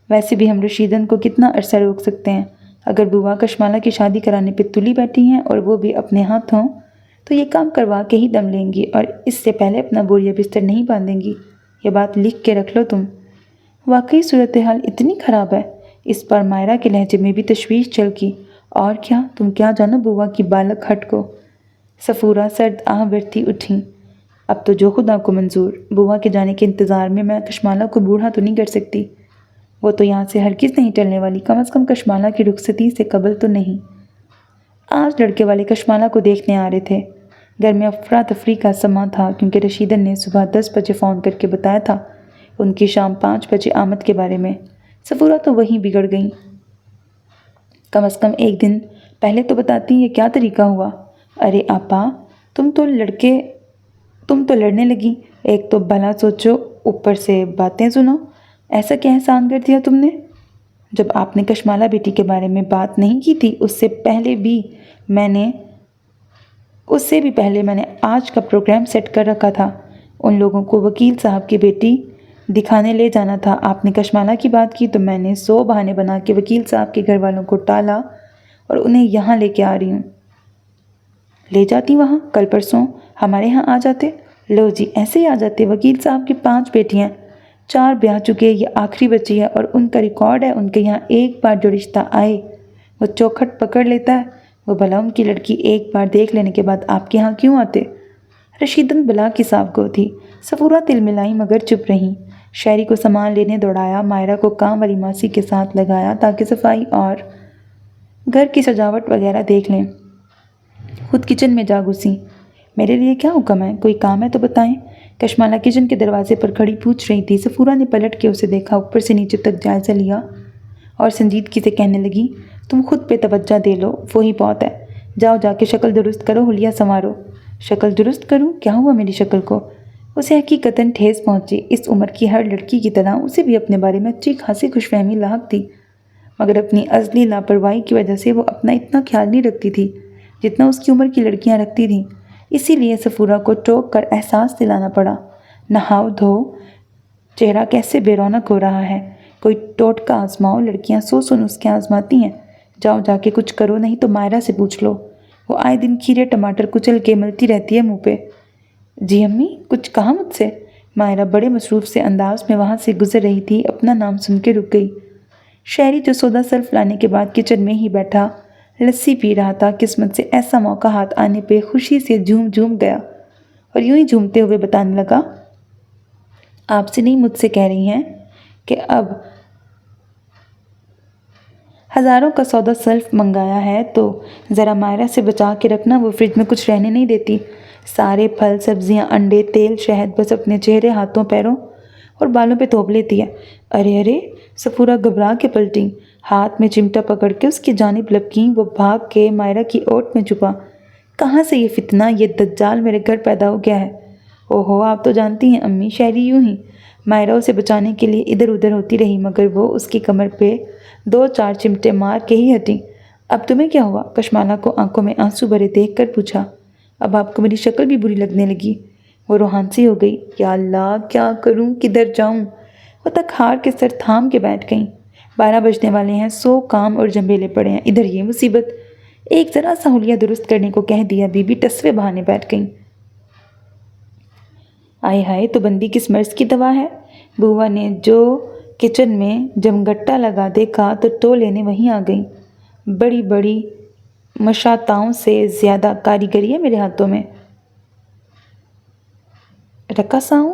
ویسے بھی ہم رشیدن کو کتنا عرصہ روک سکتے ہیں؟ اگر بوا کشمالہ کی شادی کرانے پہ تلی بیٹھی ہیں اور وہ بھی اپنے ہاتھوں، تو یہ کام کروا کے ہی دم لیں گی، اور اس سے پہلے اپنا بوریا بستر نہیں باندھیں گی۔ یہ بات لکھ کے رکھ لو تم۔ واقعی صورتحال اتنی خراب ہے؟ اس پر مائرہ کے لہجے میں بھی تشویش چلکی۔ اور کیا، تم کیا جانو بوا کی بالک ہٹ کو؟ صفورہ سرد آہ بھرتی اٹھیں۔ اب تو جو خدا کو منظور۔ بوا کے جانے کے انتظار میں کشمالہ کو بوڑھا تو نہیں کر سکتی، وہ تو یہاں سے ہرگز نہیں ٹلنے والی، کم از کم کشمالہ کی رخصتی سے قبل تو نہیں۔ آج لڑکے والے کشمالہ کو دیکھنے آ رہے تھے۔ گھر میں افراتفری کا سماں تھا، کیونکہ رشیدن نے صبح 10 بجے فون کر کے بتایا تھا ان کی شام 5 بجے آمد کے بارے میں۔ صفورہ تو وہیں بگڑ گئیں۔ کم از کم ایک دن پہلے تو بتاتی، یہ کیا طریقہ ہوا؟ ارے آپا، تم تو لڑنے لگی۔ ایک تو بھلا سوچو، اوپر سے باتیں سنو۔ ایسا کیا احسان کر دیا تم نے؟ جب آپ نے کشمالہ بیٹی کے بارے میں بات نہیں کی تھی، اس سے بھی پہلے میں نے آج کا پروگرام سیٹ کر رکھا تھا۔ ان لوگوں کو وکیل صاحب کی بیٹی دکھانے لے جانا تھا۔ آپ نے کشمالہ کی بات کی تو میں نے 100 بہانے بنا کے وکیل صاحب کے گھر والوں کو ٹالا اور انہیں یہاں لے کے آ رہی ہوں۔ لے جاتی وہاں؟ کل پرسوں ہمارے ہاں آ جاتے۔ لو جی ایسے ہی آ جاتے۔ وکیل صاحب کی 5 بیٹیاں، 4 بیاہ چکے، یہ آخری بچی ہے، اور ان کا ریکارڈ ہے ان کے یہاں ایک بار جو رشتہ آئے وہ چوکھٹ پکڑ لیتا ہے۔ وہ بھلا ان کی لڑکی ایک بار دیکھ لینے کے بعد آپ کے یہاں کیوں آتے؟ رشیدن بلا کی صاف گو تھی۔ صفورہ تل ملائی مگر چپ رہیں۔ شہری کو سامان لینے دوڑایا، مائرہ کو کام والی ماسی کے ساتھ لگایا تاکہ صفائی اور گھر کی سجاوٹ وغیرہ دیکھ لیں۔ خود کچن میں جا گھسی۔ میرے لیے کیا حکم ہے؟ کوئی کام ہے تو بتائیں۔ کشمالہ کچن کے دروازے پر کھڑی پوچھ رہی تھی۔ صفورہ نے پلٹ کے اسے دیکھا، اوپر سے نیچے تک جائزہ لیا اور سنجیدگی سے کہنے لگی، تم خود پہ توجہ دے لو، وہی بہت ہے۔ جاؤ جا کے شکل درست کرو، حلیہ سنوارو۔ شکل درست کروں؟ کیا ہوا میری شکل کو؟ اسے حقیقتاً ٹھیس پہنچی۔ اس عمر کی ہر لڑکی کی طرح اسے بھی اپنے بارے میں اچھی خاصی خوش فہمی لاحق تھی، مگر اپنی ازلی لاپرواہی کی وجہ سے وہ اپنا اتنا خیال نہیں رکھتی تھی جتنا اس کی عمر کی لڑکیاں رکھتی تھیں۔ اسی لیے صفورہ کو ٹوک کر احساس دلانا پڑا۔ نہاؤ دھو، چہرہ کیسے بے رونق ہو رہا ہے۔ کوئی ٹوٹکا آزماؤ، لڑکیاں 100 نسخے آزماتی ہیں۔ جاؤ جا کے کچھ کرو، نہیں تو مائرہ سے پوچھ لو، وہ آئے دن کھیرے ٹماٹر کچل کے ملتی رہتی ہے منہ پہ۔ جی امی، کچھ کہا مجھ سے؟ مائرہ بڑے مصروف سے انداز میں وہاں سے گزر رہی تھی، اپنا نام سن کے رک گئی۔ شہری جو سودا سلف لانے کے بعد کچن میں ہی بیٹھا لسی پی رہا تھا، قسمت سے ایسا موقع ہاتھ آنے پہ خوشی سے جھوم گیا اور یوں ہی جھومتے ہوئے بتانے لگا، آپ سے نہیں مجھ سے کہہ رہی ہیں کہ اب ہزاروں کا سودا سلف منگایا ہے تو ذرا مائرہ سے بچا کے رکھنا، وہ فریج میں کچھ رہنے نہیں دیتی۔ سارے پھل، سبزیاں، انڈے، تیل، شہد بس اپنے چہرے، ہاتھوں، پیروں اور بالوں پہ تھوپ لیتی ہے۔ ارے ارے! صفورہ گھبرا کے پلٹی، ہاتھ میں چمٹا پکڑ کے اس کی جانب لپکیں۔ وہ بھاگ کے مائرہ کی اوٹ میں چھپا۔ کہاں سے یہ فتنہ، یہ دجال میرے گھر پیدا ہو گیا ہے؟ اوہو، آپ تو جانتی ہیں امی، شہری یوں ہی۔ مائرہ اسے بچانے کے لیے ادھر ادھر ہوتی رہی مگر وہ اس کی کمر پہ 2-4 چمٹے مار کے ہی ہٹی۔ اب تمہیں کیا ہوا؟ کشمالہ کو آنکھوں میں آنسو بھرے دیکھ کر پوچھا۔ اب آپ کو میری شکل بھی بری لگنے لگی؟ وہ روحانسی ہو گئی۔ یا اللہ، کیا کروں، کدھر جاؤں؟ وہ تک ہار کے سر تھام کے بیٹھ گئیں۔ 12 بجنے والے ہیں، 100 کام اور جھمیلے پڑے ہیں، ادھر یہ مصیبت۔ ایک ذرا سا حلیہ درست کرنے کو کہہ دیا، بی بی ٹسوے بہانے بیٹھ گئیں۔ آئے ہائے، تو بندی کس مرض کی دوا ہے؟ بوا نے جو کچن میں جمگٹا لگا دیکھا تو ٹو لینے وہیں آ گئیں۔ بڑی بڑی مشاتاؤں سے زیادہ کاریگری ہے میرے ہاتھوں میں۔ رقاصاؤں؟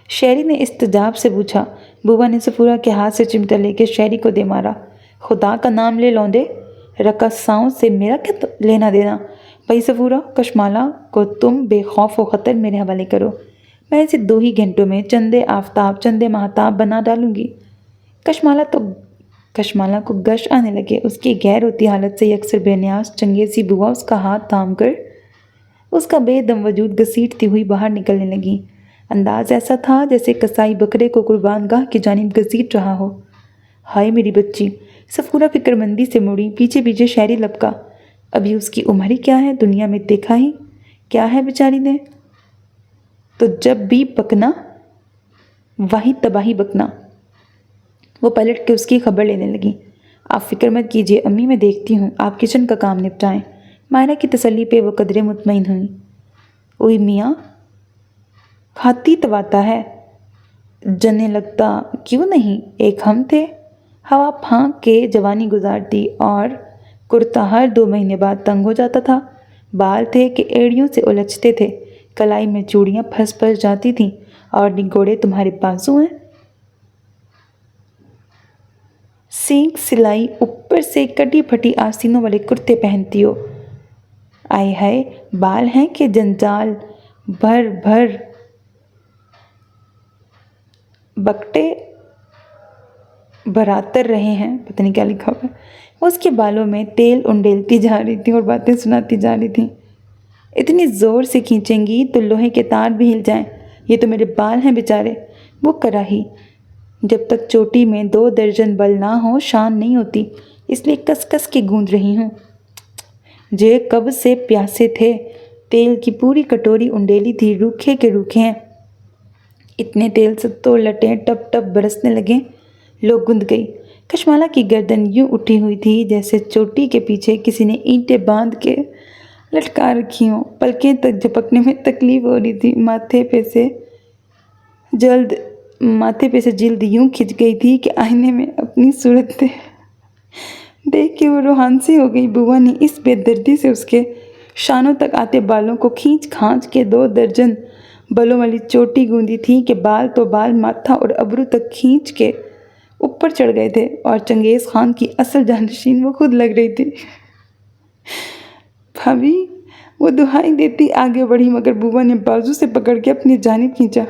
شہری نے استجاب سے پوچھا۔ بوا نے صفورہ کے ہاتھ سے چمٹا لے کے شہری کو دے مارا۔ خدا کا نام لے لوندے، رقاصاؤں سے میرا کیا لینا دینا؟ بھائی صفورہ، کشمالہ کو تم بے خوف و خطر میرے حوالے کرو، میں اسے 2 ہی گھنٹوں میں چندے آفتاب چندے مہتاب بنا ڈالوں گی۔ کشمالہ کو گش آنے لگے۔ اس کی غیر ہوتی حالت سے یکسر بے نیاز چنگیزی بوا اس کا ہاتھ تھام کر اس کا بے دم وجود گھسیٹتی ہوئی باہر نکلنے لگی۔ انداز ایسا تھا جیسے کسائی بکرے کو قربان گاہ کی جانب گھسیٹ رہا ہو۔ ہائے میری بچی! صفورہ فکر مندی سے مڑی، پیچھے پیچھے شہری لپکا۔ ابھی اس کی عمر ہی کیا ہے، دنیا میں دیکھا ہی کیا ہے بیچاری نے؟ تو جب بھی بکنا وہی تباہی بکنا۔ وہ پلٹ کے اس کی خبر لینے لگی۔ آپ فکر مت کیجیے امی، میں دیکھتی ہوں، آپ کچن کا کام نپٹائیں۔ مائرہ کی تسلی پہ وہ قدرے مطمئن ہوئی۔ اوئی میاں، کھاتی تواتا ہے، جنے لگتا کیوں نہیں؟ ایک ہم تھے، ہوا پھانک کے جوانی گزارتی اور کرتا ہر 2 مہینے بعد تنگ ہو جاتا تھا۔ بال تھے کہ ایڑیوں سے الجھتے تھے، کلائی میں چوڑیاں پھنس جاتی تھیں، اور نگوڑے تمہارے بازو ہیں۔ سینک سلائی، اوپر سے کٹی پھٹی آستینوں والے کرتے پہنتی ہو۔ آئے ہائے، بال ہیں کہ جنجال بھر بھر بکٹے براتر رہے ہیں، پتہ نہیں کیا لکھا ہوا ہے۔ وہ اس کے بالوں میں تیل انڈیلتی جا رہی تھی اور باتیں سناتی جا رہی تھیں۔ اتنی زور سے کھینچیں گی تو لوہے کے تار بھی ہل جائیں، یہ تو میرے بال ہیں بیچارے۔ وہ کراہی، جب تک چوٹی میں 2 درجن بل نہ ہوں شان نہیں ہوتی، اس لیے کس کس کے گونج رہی ہوں۔ جے کب سے پیاسے تھے، تیل کی پوری کٹوری انڈیلی تھی، روکھے کے روکھے ہیں۔ اتنے تیل سے تو لٹیں ٹپ ٹپ برسنے لگیں، لوگ گند گئی۔ کشمالہ کی گردن یوں اٹھی ہوئی تھی جیسے چوٹی کے پیچھے کسی نے اینٹیں باندھ کے لٹکا رکھی ہوں۔ پلکیں تک جھپکنے میں تکلیف ہو رہی تھی۔ ماتھے پہ سے جلد یوں کھنچ گئی تھی کہ آئینے میں اپنی صورت دیکھ کے وہ روحانسی ہو گئی۔ بوا نے اس بے دردی سے اس کے شانوں تک آتے بالوں کو کھینچ کھانچ کے 2 درجن بالوں والی چوٹی گوندی تھی کہ بال تو بال، ماتھا اور ابرو تک کھینچ کے اوپر چڑھ گئے تھے، اور چنگیز خان کی اصل جانشین وہ خود لگ رہی تھی۔ بھابھی، وہ دہائی دیتی آگے بڑھی، مگر بوا نے بازو سے پکڑ کے اپنی جانب کھینچا۔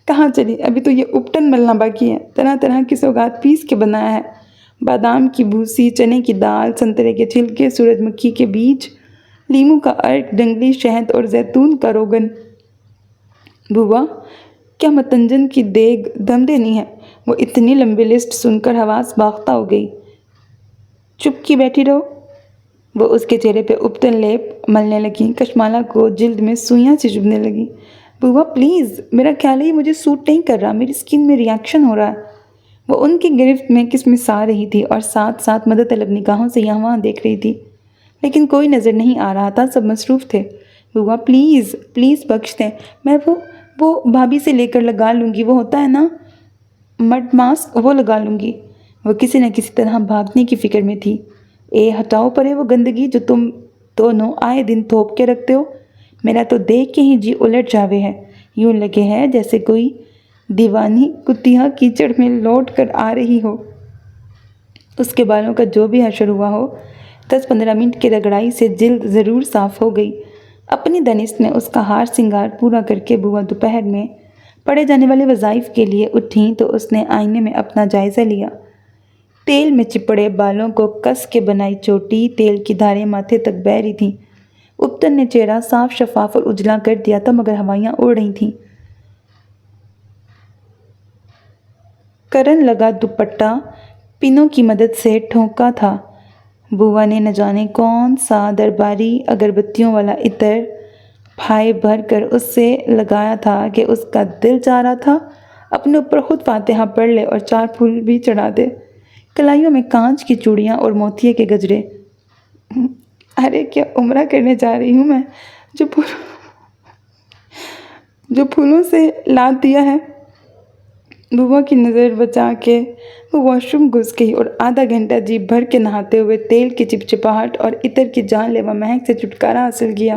کہاں چلی؟ ابھی تو یہ اپٹن ملنا باقی ہے۔ طرح طرح کی سوغات پیس کے بنایا ہے، بادام کی بھوسی، چنے کی دال، سنترے کے چھلکے، سورج مکھی کے بیج، لیموں کا عرق، جنگلی شہد اور زیتون کا روغن۔ بوا، کیا متنجن کی دیگ دم دینی ہے؟ وہ اتنی لمبی لسٹ سن کر حواس باختہ ہو گئی۔ چپ کی بیٹھی رہو۔ وہ اس کے چہرے پہ اپٹن لیپ ملنے لگیں۔ کشمالہ کو جلد میں سوئیاں سی چبھنے لگیں۔ بوا پلیز، میرا خیال ہے یہ مجھے سوٹ نہیں کر رہا، میری سکن میں ریاکشن ہو رہا ہے۔ وہ ان کی گرفت میں کسمسا رہی تھی اور ساتھ ساتھ مدد طلب نگاہوں سے یہاں وہاں دیکھ رہی تھی، لیکن کوئی نظر نہیں آ رہا تھا، سب مصروف تھے۔ بوا پلیز پلیز بخش دیں، میں وہ بھابھی سے لے کر لگا لوں گی، وہ ہوتا ہے نا مڈ ماسک، وہ لگا لوں گی۔ وہ کسی نہ کسی طرح بھاگنے کی فکر میں تھی۔ ہٹاؤ پرے وہ گندگی جو تم دونوں آئے دن تھوپ کے رکھتے ہو۔ میرا تو دیکھ کے ہی جی الٹ جاوے ہے، یوں لگے ہے جیسے کوئی دیوانی کتیا کیچڑ میں لوٹ کر آ رہی ہو۔ اس کے بالوں کا جو بھی حشر ہوا ہو، 10-15 منٹ کی رگڑائی سے جلد ضرور صاف ہو گئی۔ اپنی دانست میں اس کا ہار سنگار پورا کر کے بوا دوپہر میں پڑے جانے والے وظائف کے لیے اٹھیں تو اس نے آئینے میں اپنا جائزہ لیا۔ تیل میں چپڑے بالوں کو کس کے بنائی چوٹی، تیل کی دھاریں ماتھے تک بہہ رہی تھیں۔ اپٹن نے چہرہ صاف شفاف اور اجلا کر دیا تھا، مگر ہوائیاں اڑ رہی تھیں۔ کرن لگا دوپٹہ پنوں کی مدد سے ٹھونکا تھا۔ بوا نے نہ جانے کون سا درباری اگربتیوں والا عطر پھائے بھر کر اس سے لگایا تھا کہ اس کا دل چاہ رہا تھا اپنے اوپر خود فاتحہ پڑھ لے اور 4 پھول بھی چڑھا دے۔ کلائیوں میں کانچ کی چوڑیاں اور موتیے کے گجرے۔ ارے کیا عمرہ کرنے جا رہی ہوں میں، جو پھولوں سے لاد دیا ہے۔ بوا کی نظر بچا کے وہ واش روم گھس گئی اور آدھا گھنٹہ جی بھر کے نہاتے ہوئے تیل کی چپچپاہٹ اور عطر کی جان لیوا مہک سے چھٹکارا حاصل کیا۔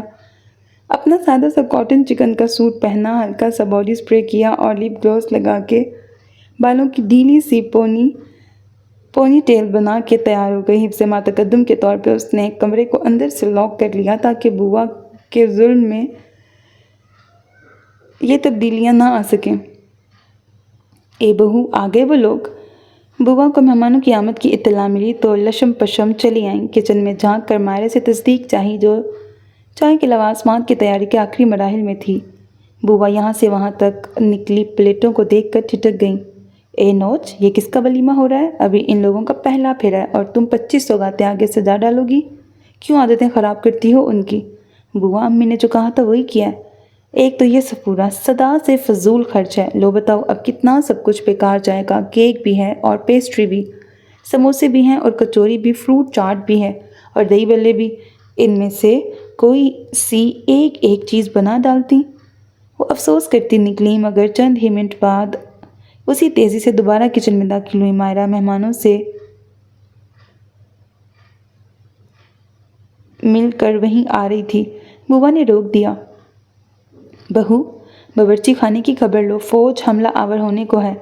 اپنا سادہ سا کاٹن چکن کا سوٹ پہنا، ہلکا سا باڈی سپرے کیا اور لپ گلوس لگا کے بالوں کی ڈھیلی سی پونی ٹیل بنا کے تیار ہو گئی۔ حفظ ما تقدم کے طور پہ اس نے کمرے کو اندر سے لاک کر لیا تاکہ بوا کے ظلم میں یہ تبدیلیاں نہ آ سکیں۔ بہو، آ گئے وہ لوگ؟ بوا کو مہمانوں کی آمد کی اطلاع ملی تو لشم پشم چلی آئیں۔ کچن میں جھانک کر مائرہ سے تصدیق چاہی جو چائے کے لوازمات کی تیاری کے آخری مراحل میں تھی۔ بوا یہاں سے وہاں تک نکلی پلیٹوں کو دیکھ کر ٹھٹک گئیں۔ نوچ، یہ کس کا ولیمہ ہو رہا ہے؟ ابھی ان لوگوں کا پہلا پھیرا ہے اور تم 25 سوغاتیں آگے سجا ڈالو گی؟ کیوں عادتیں خراب کرتی ہو ان کی؟ بوا، امی نے جو کہا تھا وہی کیا ہے۔ ایک تو یہ سب پورا صدا سے فضول خرچ ہے۔ لو بتاؤ اب کتنا سب کچھ بیکار جائے گا۔ کیک بھی ہے اور پیسٹری بھی، سموسے بھی ہیں اور کچوری بھی، فروٹ چاٹ بھی ہے اور دہی بلے بھی۔ ان میں سے کوئی سی ایک چیز بنا ڈالتی۔ وہ افسوس کرتی نکلیں، مگر چند ہی منٹ بعد اسی تیزی سے دوبارہ کچن میں داخل ہوئی۔ مائرہ مہمانوں سے مل کر وہیں آ رہی تھی۔ بوا نے روک دیا۔ بہو، باورچی خانے کی خبر لو، فوج حملہ آور ہونے کو ہے۔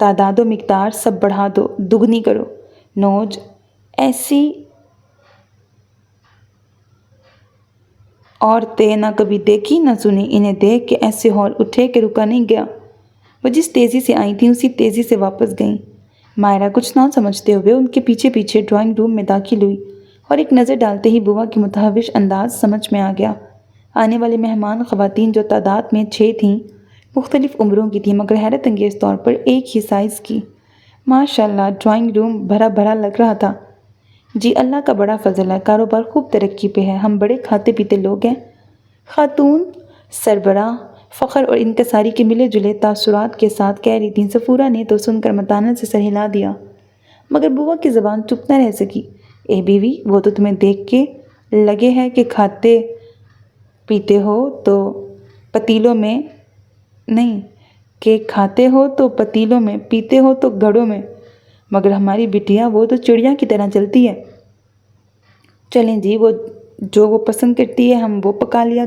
تعداد و مقدار سب بڑھا دو، دگنی کرو۔ نوج، ایسی عورتیں نہ کبھی دیکھی نہ سنی، انہیں دیکھ کے ایسے ہول اٹھے کہ رکا نہیں گیا۔ وہ جس تیزی سے آئی تھیں اسی تیزی سے واپس گئیں۔ مائرہ کچھ نہ سمجھتے ہوئے ان کے پیچھے پیچھے ڈرائنگ روم میں داخل ہوئی اور ایک نظر ڈالتے ہی بوا کی متحوش انداز سمجھ میں آ گیا۔ آنے والے مہمان خواتین جو تعداد میں 6 تھیں، مختلف عمروں کی تھیں، مگر حیرت انگیز طور پر ایک ہی سائز کی۔ ماشاءاللہ ڈرائنگ روم بھرا بھرا لگ رہا تھا۔ جی اللہ کا بڑا فضل ہے، کاروبار خوب ترقی پہ ہے، ہم بڑے کھاتے پیتے لوگ ہیں۔ خاتون سربراہ فخر اور انکساری کے ملے جلے تاثرات کے ساتھ کہہ رہی تھیں۔ صفورہ نے تو سن کر متانت سے سر ہلا دیا، مگر بوا کی زبان چپ نہ رہ سکی۔ اے بیوی، وہ تو تمہیں دیکھ کے لگے ہے کہ کھاتے پیتے ہو تو پتیلوں میں نہیں، کہ کھاتے ہو تو پتیلوں میں، پیتے ہو تو گھڑوں میں، مگر ہماری بٹیا وہ تو چڑیا کی طرح چلتی ہے۔ چلیں جی، وہ جو وہ پسند کرتی ہے ہم وہ پکا دیا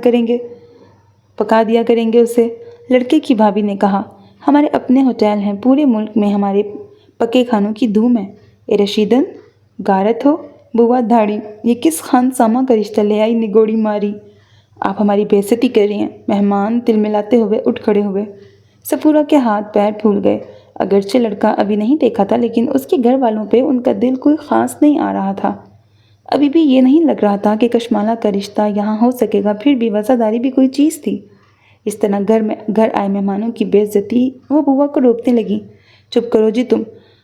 کریں گے اسے۔ لڑکے کی بھابھی نے کہا، ہمارے اپنے ہوٹل ہیں، پورے ملک میں ہمارے پکے کھانوں کی دھوم ہے۔ اے رشیدن، غارت ہو، بوا دھاڑی، یہ کس خان سامہ کا رشتہ لے آئی نگوڑی ماری؟ آپ ہماری بے عزتی کر رہی ہیں۔ مہمان تلملاتے ہوئے اٹھ کھڑے ہوئے۔ صفورہ کے ہاتھ پیر پھول گئے۔ اگرچہ لڑکا ابھی نہیں دیکھا تھا، لیکن اس کے گھر والوں پہ ان کا دل کوئی خاص نہیں آ رہا تھا۔ ابھی بھی یہ نہیں لگ رہا تھا کہ کشمالہ کا رشتہ یہاں ہو سکے گا، پھر بھی وفاداری بھی کوئی چیز تھی۔ اس طرح گھر آئے مہمانوں کی بے عزتی وہ بوا کو روکنے لگی۔ چپ کرو جی تم،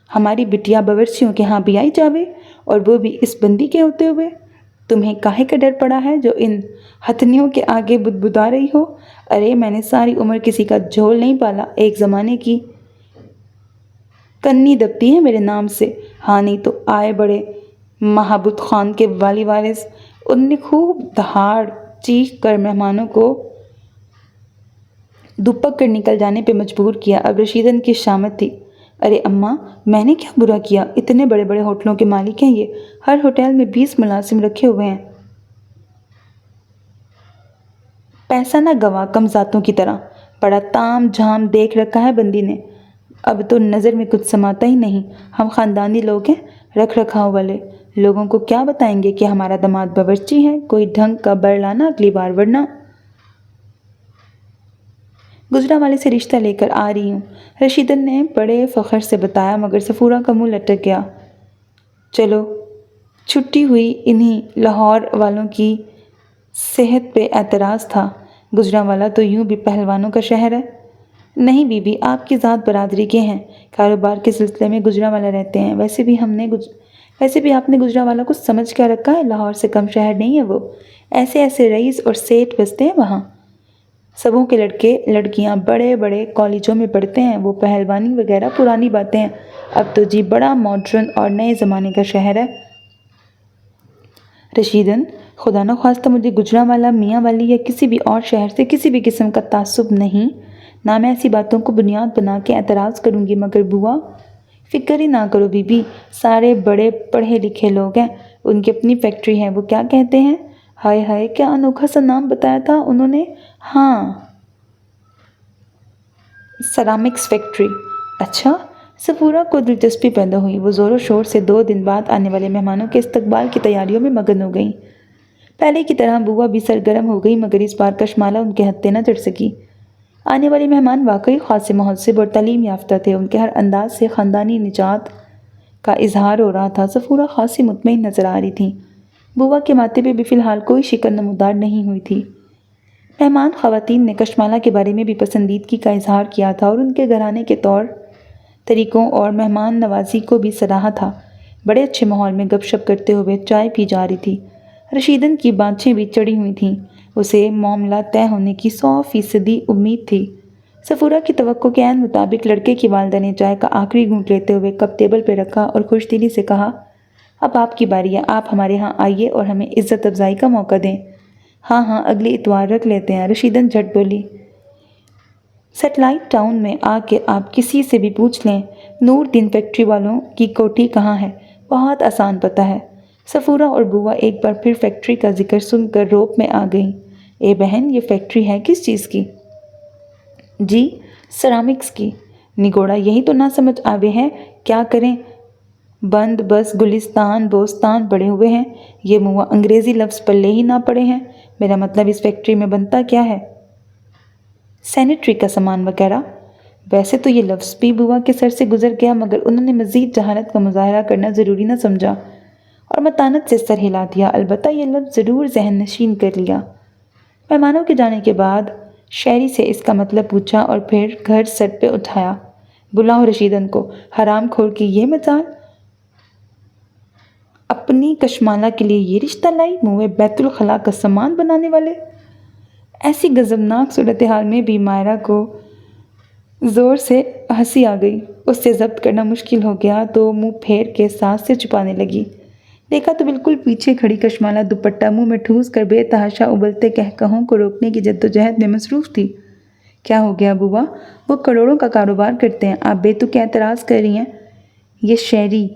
ہماری بٹیا باورچیوں کے ہاں بھی آئی جاوے، اور وہ بھی اس بندی کے ہوتے ہوئے۔ تمہیں کاہے کا ڈر پڑا ہے جو ان ہتھنیوں کے آگے بدبدا رہی ہو؟ ارے میں نے ساری عمر کسی کا جھول نہیں پالا، ایک زمانے کی کنی دبتی ہے میرے نام سے۔ ہاں نہیں تو آئے بڑے محبوب خان کے والی وارث۔ ان نے خوب دہاڑ چیخ کر مہمانوں کو دپک کر نکل جانے پہ مجبور کیا۔ اب رشیدن کی شامت تھی۔ ارے اماں، میں نے کیا برا کیا؟ اتنے بڑے بڑے ہوٹلوں کے مالک ہیں یہ، ہر ہوٹل میں 20 ملازم رکھے ہوئے ہیں، پیسہ نہ گوا کم ذاتوں کی طرح۔ بڑا تام جھام دیکھ رکھا ہے بندی نے، اب تو نظر میں کچھ سماتا ہی نہیں۔ ہم خاندانی لوگ ہیں، رکھ رکھاؤ والے، لوگوں کو کیا بتائیں گے کہ ہمارا داماد باورچی ہے؟ کوئی ڈھنگ کا بر لانا اگلی بار، ورنہ گجرانوالے سے رشتہ لے کر آ رہی ہوں، رشیدن نے بڑے فخر سے بتایا، مگر صفورہ کا منہ لٹک گیا۔ چلو چھٹی ہوئی، انہی لاہور والوں کی صحت پہ اعتراض تھا۔ گجرانوالہ تو یوں بھی پہلوانوں کا شہر ہے۔ نہیں بی بی، آپ کی ذات برادری کے ہیں، کاروبار کے سلسلے میں گجرانوالہ رہتے ہیں۔ ویسے بھی آپ نے گجرانوالہ کو سمجھ کیا رکھا ہے، لاہور سے کم شہر نہیں ہے وہ۔ ایسے رئیس اور سیٹھ بستے ہیں وہاں، سبوں کے لڑکے لڑکیاں بڑے بڑے کالجوں میں پڑھتے ہیں۔ وہ پہلوانی وغیرہ پرانی باتیں ہیں، اب تو جی بڑا ماڈرن اور نئے زمانے کا شہر ہے۔ رشیدن، خدا نخواستہ مجھے گجرانوالہ، میاں والی یا کسی بھی اور شہر سے کسی بھی قسم کا تعصب نہیں، نہ میں ایسی باتوں کو بنیاد بنا کے اعتراض کروں گی، مگر بوا فکر ہی نہ کرو بی بی، سارے بڑے پڑھے لکھے لوگ ہیں، ان کی اپنی فیکٹری ہے۔ وہ کیا کہتے ہیں؟ ہائے ہائے، کیا انوکھا سا نام بتایا تھا انہوں نے؟ ہاں، سیرامکس فیکٹری۔ اچھا، صفورہ کو دلچسپی پیدا ہوئی۔ وہ زور و شور سے 2 دن بعد آنے والے مہمانوں کے استقبال کی تیاریوں میں مگن ہو گئیں۔ پہلے کی طرح بوا بھی سرگرم ہو گئی، مگر اس بار کشمالہ ان کے ہتھے نہ چڑھ سکی۔ آنے والے مہمان واقعی خاصے مہذب اور تعلیم یافتہ تھے، ان کے ہر انداز سے خاندانی نجات کا اظہار ہو رہا تھا۔ صفورہ خاصی مطمئن نظر آ رہی تھیں، بوا کے ماتھے پہ بھی فی الحال کوئی شکن نمودار نہیں ہوئی تھی۔ مہمان خواتین نے کشمالہ کے بارے میں بھی پسندیدگی کا اظہار کیا تھا، اور ان کے گھرانے کے طور طریقوں اور مہمان نوازی کو بھی سراہا تھا۔ بڑے اچھے ماحول میں گپ شپ کرتے ہوئے چائے پی جا رہی تھی۔ رشیدن کی بانچھیں بھی چڑھی ہوئی تھیں، اسے معاملہ طے ہونے کی 100% امید تھی۔ صفورہ کی توقع کے عین مطابق لڑکے کی والدہ نے چائے کا آخری گھونٹ لیتے ہوئے کپ ٹیبل پہ رکھا اور خوش دلی سے کہا، اب آپ کی باری ہے، آپ ہمارے ہاں آئیے اور ہمیں عزت افزائی کا موقع دیں۔ ہاں، اگلی اتوار رکھ لیتے ہیں، رشیدن جھٹ بولی۔ سیٹلائٹ ٹاؤن میں آ کے آپ کسی سے بھی پوچھ لیں، نور دین فیکٹری والوں کی کوٹھی کہاں ہے، بہت آسان پتہ ہے۔ صفورہ اور بوا ایک بار پھر فیکٹری کا ذکر سن کر روپ میں آ گئیں۔ اے بہن، یہ فیکٹری ہے کس چیز کی؟ جی، سیرامکس کی۔ نگوڑا یہی تو نہ سمجھ آوے ہے، کیا کریں؟ بند بس گلستان بوستان پڑے ہوئے ہیں، یہ موا انگریزی لفظ پلے ہی نہ پڑے ہیں۔ میرا مطلب اس فیکٹری میں بنتا کیا ہے؟ سینیٹری کا سامان وغیرہ۔ ویسے تو یہ لفظ بھی بوا کے سر سے گزر گیا، مگر انہوں نے مزید جہالت کا مظاہرہ کرنا ضروری نہ سمجھا اور متانت سے سر ہلا دیا۔ البتہ یہ لفظ ضرور ذہن نشین کر لیا۔ مہمانوں کے جانے کے بعد شہری سے اس کا مطلب پوچھا اور پھر گھر سر پہ اٹھایا۔ بلاؤ رشیدن کو۔ حرام کھور کی یہ مجال، اپنی کشمالہ کے لیے یہ رشتہ لائی، منہ بیت الخلا کا سامان بنانے والے۔ ایسی غضبناک صورتحال میں بھی مائرہ کو زور سے ہنسی آ گئی۔ اس سے ضبط کرنا مشکل ہو گیا تو منہ پھیر کے سانس سے چھپانے لگی۔ دیکھا تو بالکل پیچھے کھڑی کشمالہ دوپٹہ منہ میں ٹھوس کر بے تحاشا ابلتے قہقہوں کو روکنے کی جدوجہد میں مصروف تھی۔ کیا ہو گیا بوا؟ وہ کروڑوں کا کاروبار کرتے ہیں، آپ بے تک اعتراض کر رہی ہیں؟ یہ شہری،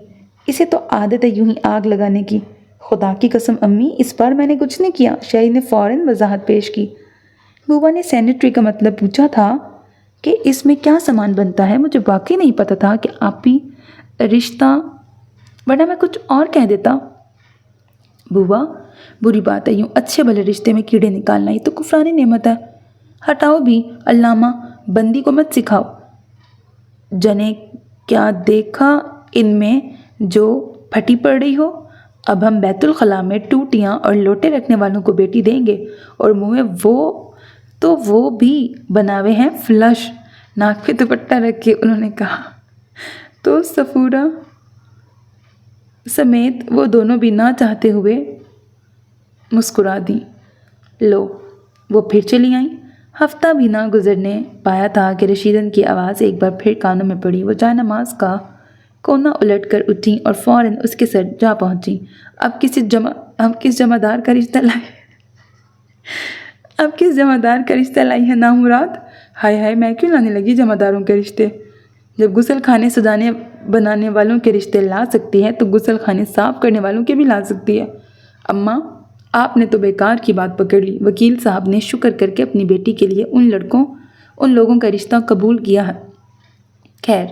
اسے تو عادت ہے یوں ہی آگ لگانے کی۔ خدا کی قسم امی، اس بار میں نے کچھ نہیں کیا، شہری نے فوراً وضاحت پیش کی۔ بوا نے سینیٹری کا مطلب پوچھا تھا کہ اس میں کیا سامان بنتا ہے، مجھے واقعی نہیں پتہ تھا کہ آپ ہی رشتہ، ورنہ میں کچھ اور کہہ دیتا۔ بوا، بری بات ہے یوں اچھے بھلے رشتے میں کیڑے نکالنا، یہ تو کفرانی نعمت ہے۔ ہٹاؤ بھی، علامہ، بندی کو مت سکھاؤ۔ جنے کیا دیکھا ان میں جو پھٹی پڑ رہی ہو؟ اب ہم بیت الخلاء میں ٹوٹیاں اور لوٹے رکھنے والوں کو بیٹی دیں گے، اور منہ میں وہ بھی بناوے ہیں فلش۔ ناک پہ دوپٹہ رکھ کے انہوں نے کہا تو صفورہ سمیت وہ دونوں بھی نہ چاہتے ہوئے مسکرا دیں۔ لو، وہ پھر چلی آئیں۔ ہفتہ بھی نہ گزرنے پایا تھا کہ رشیدن کی آواز ایک بار پھر کانوں میں پڑی۔ وہ جائے نماز کا کونا الٹ کر اٹھیں اور فوراً اس کے سر جا پہنچیں۔ اب کس جمعدار کا رشتہ لائی ہے نامراد؟ ہائے ہائے، میں کیوں لانے لگی جمعداروں کے رشتے؟ جب غسل خانے سجانے بنانے والوں کے رشتے لا سکتی ہے تو غسل خانے صاف کرنے والوں کے بھی لا سکتی ہے۔ اماں، آپ نے تو بیکار کی بات پکڑ لی۔ وکیل صاحب نے شکر کر کے اپنی بیٹی کے لیے ان لوگوں کا رشتہ قبول کیا ہے۔ خیر،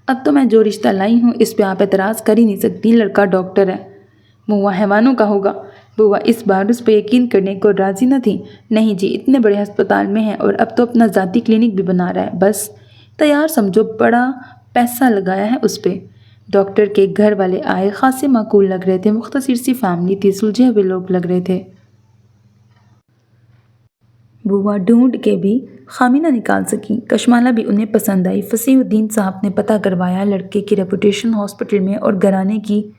اب تو میں جو رشتہ لائی ہوں اس پہ آپ اعتراض کر ہی نہیں سکتی۔ لڑکا ڈاکٹر ہے، موا حیوانوں کا ہوگا۔ بوا اس بار اس پہ یقین کرنے کو راضی نہ تھی۔ نہیں جی، اتنے بڑے ہسپتال میں ہے اور اب تو اپنا ذاتی کلینک بھی بنا رہا ہے، بس تیار سمجھو، بڑا پیسہ لگایا ہے اس پہ۔ ڈاکٹر کے گھر والے آئے، خاصے معقول لگ رہے تھے، مختصر سی فیملی تھی، سلجھے ہوئے لوگ لگ رہے تھے۔ بوا ڈھونڈ کے بھی خامی نہ نکال سکیں۔ کشمالہ بھی انہیں پسند آئی۔ فصیح الدین صاحب نے پتہ کروایا، لڑکے کی ریپوٹیشن ہاسپٹل میں اور گھرانے کی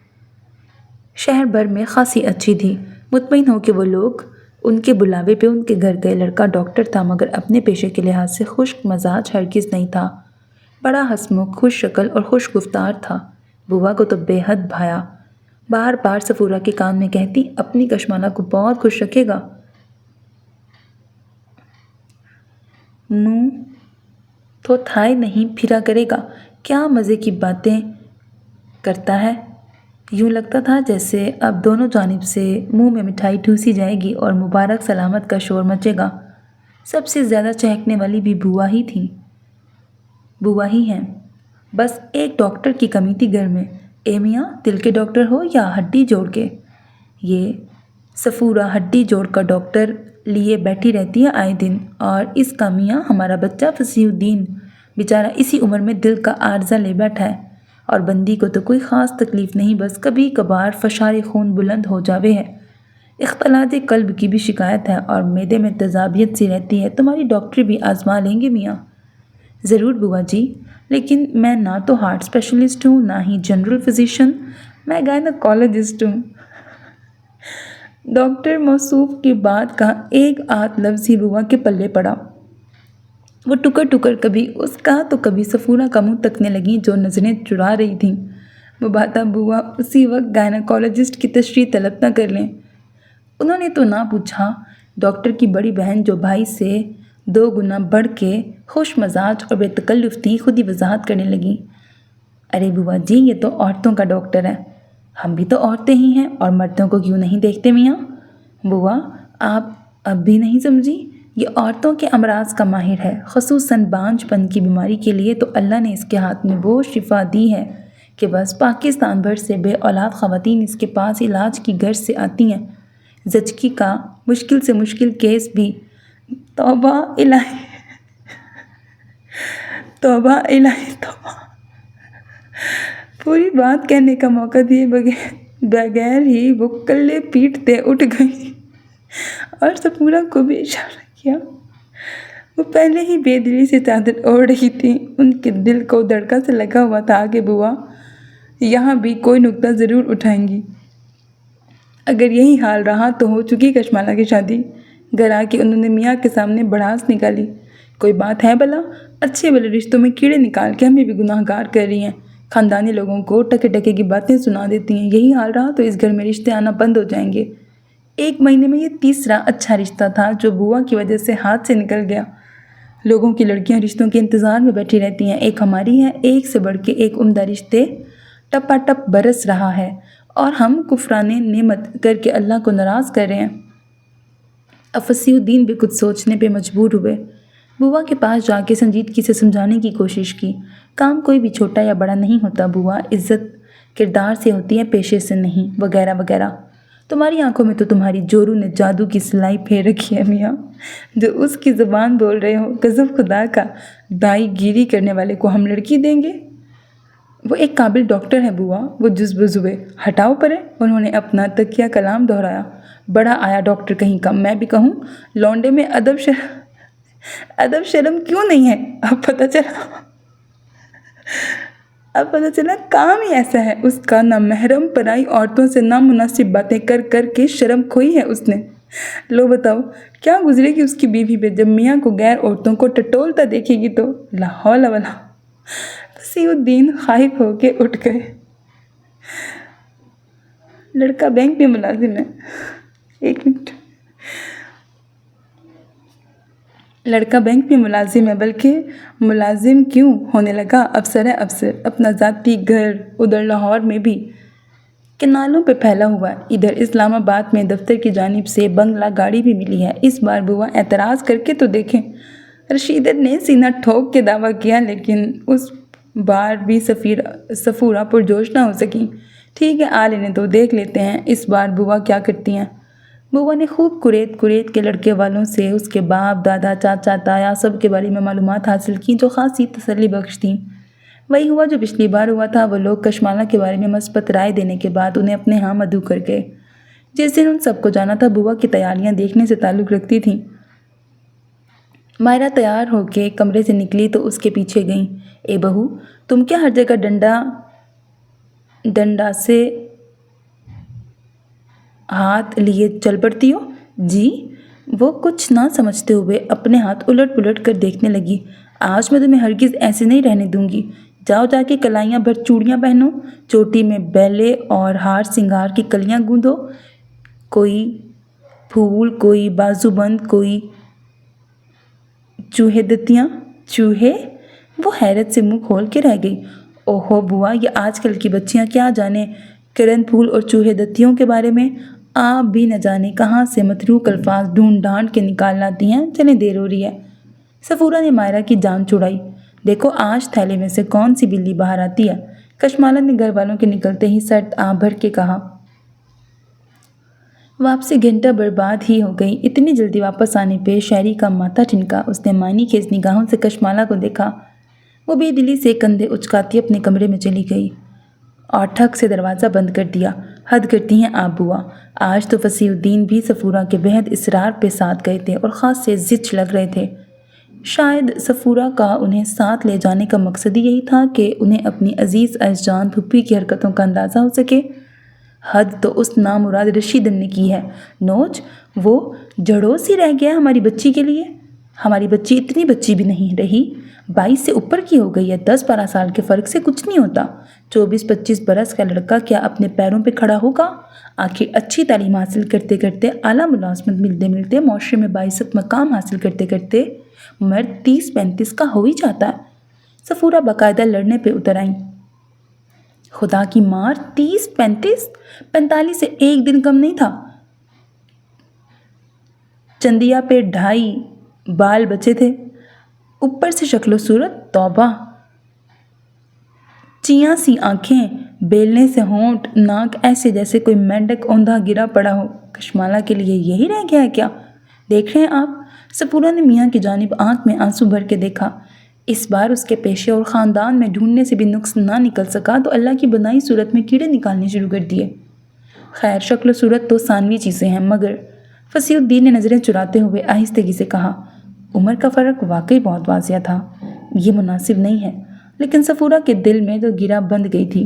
شہر بھر میں خاصی اچھی تھی۔ مطمئن ہو کہ وہ لوگ ان کے بلاوے پہ ان کے گھر گئے۔ لڑکا ڈاکٹر تھا مگر اپنے پیشے کے لحاظ سے خشک مزاج ہرگز نہیں تھا۔ بڑا ہنسمکھ، خوش شکل اور خوش گفتار تھا۔ بوا کو تو بے حد بھایا۔ بار بار صفورہ کے کان میں کہتی، اپنی کشمالہ کو بہت خوش رکھے گا، منہ تو تھائے نہیں پھرا کرے گا۔ کیا مزے کی باتیں کرتا ہے۔ یوں لگتا تھا جیسے اب دونوں جانب سے منہ میں مٹھائی ٹھوسی جائے گی اور مبارک سلامت کا شور مچے گا۔ سب سے زیادہ چہکنے والی بھی بوا ہی ہیں۔ بس ایک ڈاکٹر کی کمی تھی گھر میں۔ اے میاں، دل کے ڈاکٹر ہو یا ہڈی جوڑ کے؟ یہ صفورہ ہڈی جوڑ کا ڈاکٹر لیے بیٹھی رہتی ہے آئے دن، اور اس کا میاں ہمارا بچہ فصیح الدین بیچارہ اسی عمر میں دل کا عارضہ لے بیٹھا ہے، اور بندی کو تو کوئی خاص تکلیف نہیں، بس کبھی کبھار فشار خون بلند ہو جاوے ہے، اختلاط قلب کی بھی شکایت ہے، اور معدے میں تیزابیت سی رہتی ہے۔ تمہاری ڈاکٹری بھی آزما لیں گے میاں؟ ضرور بوا جی، لیکن میں نہ تو ہارٹ اسپیشلسٹ ہوں نہ ہی جنرل فزیشین، میں گائنیکولوجسٹ ہوں۔ ڈاکٹر موصوف کی بات کا ایک آدھ لفظ ہی بوا کے پلے پڑا۔ وہ ٹکر کبھی اس کا تو کبھی صفورہ کا منہ تکنے لگیں جو نظریں چرا رہی تھیں۔ مبادا بوا اسی وقت گائنیکولوجسٹ کی تشریح طلب نہ کر لیں۔ انہوں نے تو نہ پوچھا۔ ڈاکٹر کی بڑی بہن جو بھائی سے 2 گنا بڑھ کے خوش مزاج اور بے تکلف تھی، خود ہی وضاحت کرنے لگیں، ارے بوا جی، یہ تو عورتوں کا ڈاکٹر ہے۔ ہم بھی تو عورتیں ہی ہیں، اور مردوں کو کیوں نہیں دیکھتے میاں؟ بوا، آپ اب بھی نہیں سمجھی؟ یہ عورتوں کے امراض کا ماہر ہے، خصوصاً بانجھ پن کی بیماری کے لیے تو اللہ نے اس کے ہاتھ میں وہ شفا دی ہے کہ بس پاکستان بھر سے بے اولاد خواتین اس کے پاس علاج کی غرض سے آتی ہیں۔ زچگی کا مشکل سے مشکل کیس بھی توبہ الہی توبہ الہی توبہ، پوری بات کہنے کا موقع دیے بغیر ہی وہ کلے پیٹتے اٹھ گئی اور صفورہ کو بھی اشارہ کیا۔ وہ پہلے ہی بے دلی سے چادر اوڑھ رہی تھی۔ ان کے دل کو دھڑکا سے لگا ہوا تھا کہ بوا یہاں بھی کوئی نکتہ ضرور اٹھائیں گی۔ اگر یہی حال رہا تو ہو چکی کشمالہ کی شادی۔ گھر آ کے انہوں نے میاں کے سامنے بڑاس نکالی۔ کوئی بات ہے بھلا؟ اچھے بھلے رشتوں میں کیڑے نکال کے ہمیں بھی گناہ گار کر رہی ہیں۔ خاندانی لوگوں کو ٹکے ٹکے کی باتیں سنا دیتی ہیں۔ یہی حال رہا تو اس گھر میں رشتے آنا بند ہو جائیں گے۔ 1 مہینے میں یہ تیسرا اچھا رشتہ تھا جو بوا کی وجہ سے ہاتھ سے نکل گیا۔ لوگوں کی لڑکیاں رشتوں کے انتظار میں بیٹھی رہتی ہیں، ایک ہماری ہے، ایک سے بڑھ کے ایک عمدہ رشتے ٹپا ٹپ برس رہا ہے اور ہم کفران نعمت کر کے اللہ کو ناراض کر رہے ہیں۔ اب فصیح الدین بھی کچھ سوچنے پہ مجبور ہوئے۔ بوا کے پاس جا کے سنجیدگی سے سمجھانے کی کوشش کی۔ کام کوئی بھی چھوٹا یا بڑا نہیں ہوتا بوا، عزت کردار سے ہوتی ہے، پیشے سے نہیں، وغیرہ وغیرہ۔ تمہاری آنکھوں میں تو تمہاری جورو نے جادو کی سلائی پھیر رکھی ہے میاں، جو اس کی زبان بول رہے ہو۔ قسم خدا کا، دائی گیری کرنے والے کو ہم لڑکی دیں گے؟ وہ ایک قابل ڈاکٹر ہے بوا، وہ جذب ہوئے۔ ہٹاؤ پرے، انہوں نے اپنا تکیہ کلام دہرایا۔ بڑا آیا ڈاکٹر کہیں کا، میں بھی کہوں لونڈے میں ادب شرم کیوں نہیں ہے؟ اب پتہ چلا کام ہی ایسا ہے اس کا، نہ محرم پرائی عورتوں سے نامناسب باتیں کر کر کے شرم کھوئی ہے اس نے۔ لو بتاؤ کیا گزرے گی اس کی بیوی پہ جب میاں کو غیر عورتوں کو ٹٹولتا دیکھے گی تو؟ لا حول ولا۔ فصیح الدین خائف ہو کے اٹھ گئے۔ لڑکا بینک میں ملازم ہے۔ 1 منٹ۔ لڑکا بینک میں ملازم ہے، بلکہ ملازم کیوں ہونے لگا، افسر ہے افسر، اپنا ذاتی گھر ادھر لاہور میں بھی کنالوں پہ پھیلا ہوا ہے۔ ادھر اسلام آباد میں دفتر کی جانب سے بنگلہ گاڑی بھی ملی ہے۔ اس بار بوا اعتراض کر کے تو دیکھیں۔ رشیدت نے سینہ ٹھوک کے دعویٰ کیا، لیکن اس بار بھی صفورہ پرجوش نہ ہو سکیں۔ ٹھیک ہے آ لینے دو، دیکھ لیتے ہیں اس بار بوا کیا کرتی ہیں۔ بوا نے خوب کریت کے لڑکے والوں سے اس کے باپ دادا چاچا تایا سب کے بارے میں معلومات حاصل کیں جو خاصی تسلی بخش تھیں۔ وہی ہوا جو پچھلی بار ہوا تھا، وہ لوگ کشمالہ کے بارے میں مثبت رائے دینے کے بعد انہیں اپنے ہاں مدعو کر گئے۔ جس دن ان سب کو جانا تھا بوا کی تیاریاں دیکھنے سے تعلق رکھتی تھیں۔ مائرہ تیار ہو کے کمرے سے نکلی تو اس کے پیچھے گئیں۔ اے بہو، تم کیا ہر جگہ ڈنڈا سے ہاتھ لیے چل پڑتی ہو؟ جی، وہ کچھ نہ سمجھتے ہوئے اپنے ہاتھ الٹ پلٹ کر دیکھنے لگی۔ آج میں تمہیں ہرگز ایسے نہیں رہنے دوں گی۔ جاؤ جا کے کلائیاں بھر چوڑیاں پہنو، چوٹی میں بیلے اور ہار سنگار کی کلیاں گوندو، کوئی پھول، کوئی بازو بند، کوئی چوہے دتیاں۔ چوہے؟ وہ حیرت سے منہ کھول کے رہ گئی۔ اوہو بوا، یہ آج کل کی بچیاں کیا جانے کرن پھول اور چوہے دتیوں کے بارے میں۔ آپ بھی نہ جانے کہاں سے متروک الفاظ ڈھونڈ ڈھانڈ کے نکال لاتی ہیں۔ چلیں دیر ہو رہی ہے۔ صفورہ نے مائرہ کی جان چھڑائی۔ دیکھو آج تھیلے میں سے کون سی بلی باہر آتی ہے۔ کشمالہ نے گھر والوں کے نکلتے ہی سرد آہ بھر کے کہا۔ واپسی گھنٹہ برباد ہی ہو گئی۔ اتنی جلدی واپس آنے پہ شہری کا ماتھا ٹھنکا۔ اس نے معنی خیز نگاہوں سے کشمالہ کو دیکھا۔ وہ بے دلی سے کندھے اچکاتی اپنے کمرے میں چلی گئی اور ٹھک سے دروازہ بند کر دیا۔ حد کرتی ہیں آپ بوا۔ آج تو فصیح الدین بھی صفورہ کے بےحد اصرار پہ ساتھ گئے تھے اور خاص سے زچ لگ رہے تھے۔ شاید صفورہ کا انہیں ساتھ لے جانے کا مقصد ہی یہی تھا کہ انہیں اپنی عزیز جان پھپھی کی حرکتوں کا اندازہ ہو سکے۔ حد تو اس نامراد رشیدن نے کی ہے۔ نوچ وہ جڑوں سی رہ گیا ہماری بچی کے لیے۔ ہماری بچی اتنی بچی بھی نہیں رہی، 22 سے اوپر کی ہو گئی ہے۔ 10-12 سال کے فرق سے کچھ نہیں ہوتا۔ 24-25 برس کا لڑکا کیا اپنے پیروں پہ کھڑا ہوگا؟ آخر اچھی تعلیم حاصل کرتے کرتے، اعلیٰ ملازمت ملتے ملتے، معاشرے میں باعزت مقام حاصل کرتے کرتے مرد 30-35 کا ہو ہی جاتا ہے۔ صفورہ باقاعدہ لڑنے پہ اتر آئیں۔ خدا کی مار، 30-35؟ 45 سے ایک دن کم نہیں تھا۔ چندیا پہ 2.5 بال بچے تھے، اوپر سے شکل و صورت، توبہ! چیاں سی آنکھیں، بیلنے سے ہونٹ، ناک ایسے جیسے کوئی مینڈک اوندھا گرا پڑا ہو۔ کشمالہ کے لیے یہی رہ گیا ہے کیا؟ دیکھ رہے ہیں آپ؟ صفورہ نے میاں کی جانب آنکھ میں آنسو بھر کے دیکھا۔ اس بار اس کے پیشے اور خاندان میں ڈھونڈنے سے بھی نقص نہ نکل سکا تو اللہ کی بنائی صورت میں کیڑے نکالنے شروع کر دیے۔ خیر شکل و صورت تو ثانوی چیزیں ہیں، مگر فصیح الدین نے نظریں چراتے ہوئے آہستگی سے کہا، عمر کا فرق واقعی بہت واضح تھا، یہ مناسب نہیں ہے۔ لیکن صفورہ کے دل میں تو گرہ بند گئی تھی۔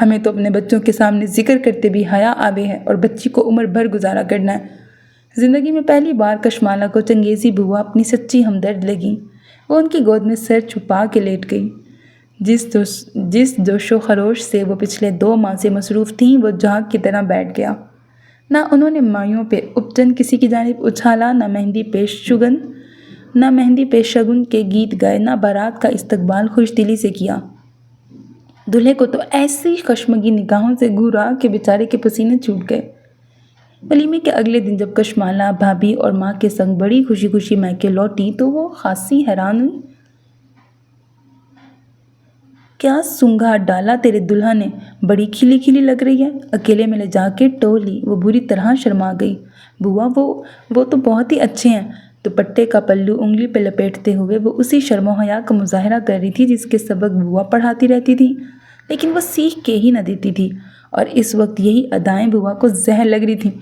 ہمیں تو اپنے بچوں کے سامنے ذکر کرتے بھی حیا آوے ہے اور بچی کو عمر بھر گزارا کرنا ہے۔ زندگی میں پہلی بار کشمالہ کو چنگیزی بوا اپنی سچی ہمدرد لگی۔ وہ ان کی گود میں سر چھپا کے لیٹ گئی۔ جس جوش و خروش سے وہ پچھلے 2 ماہ سے مصروف تھیں وہ جھاگ کی طرح بیٹھ گیا۔ نہ انہوں نے مایوں پہ اپچن کسی کی جانب اچھالا، نہ مہندی پیش شگن کے گیت گائے، نہ بارات کا استقبال خوش دلی سے کیا۔ دلہے کو تو ایسی خشمگی نگاہوں سے گھورا کہ بیچارے کے پسینے چھوٹ گئے۔ ولیمے کے اگلے دن جب کشمالہ بھابھی اور ماں کے سنگ بڑی خوشی خوشی میکے لوٹی تو وہ خاصی حیران ہوئی۔ کیا سونگھا ڈالا تیرے دلہا نے، بڑی کھلی کھلی لگ رہی ہے۔ اکیلے میں لے جا کے ٹو لی۔ وہ بری طرح شرما گئی۔ بوا وہ تو بہت ہی اچھے ہیں۔ دوپٹے کا پلو انگلی پہ لپیٹتے ہوئے وہ اسی شرم و حیا کا مظاہرہ کر رہی تھی جس کے سبق بوا پڑھاتی رہتی تھی، لیکن وہ سیکھ کے ہی نہ دیتی تھی، اور اس وقت یہی ادائیں بوا کو زہر لگ رہی تھیں۔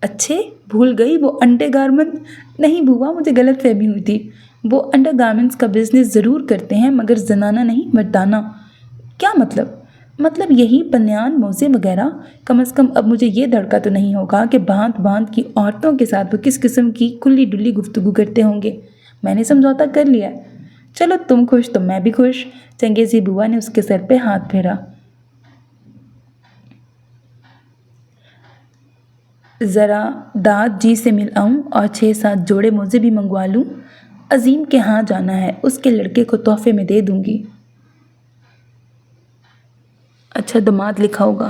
اچھے بھول گئی وہ انڈے گارمنٹ؟ نہیں بوا، مجھے غلط فہمی ہوئی تھی۔ وہ انڈر گارمنٹس کا بزنس ضرور کرتے ہیں مگر زنانہ نہیں، مردانہ۔ کیا مطلب؟ مطلب یہی بنیان موزے وغیرہ۔ کم از کم اب مجھے یہ دھڑکا تو نہیں ہوگا کہ بھانت بھانت کی عورتوں کے ساتھ وہ کس قسم کی کھلی ڈلی گفتگو کرتے ہوں گے۔ میں نے سمجھوتا کر لیا۔ چلو تم خوش تو میں بھی خوش۔ چنگیزی بوا نے اس کے سر پہ ہاتھ پھیرا۔ ذرا داد جی سے مل آؤں اور 6-7 جوڑے موزے بھی منگوا لوں۔ عظیم کے ہاں جانا ہے، اس کے لڑکے کو تحفے میں دے دوں گی۔ اچھا دماد لکھا ہوگا۔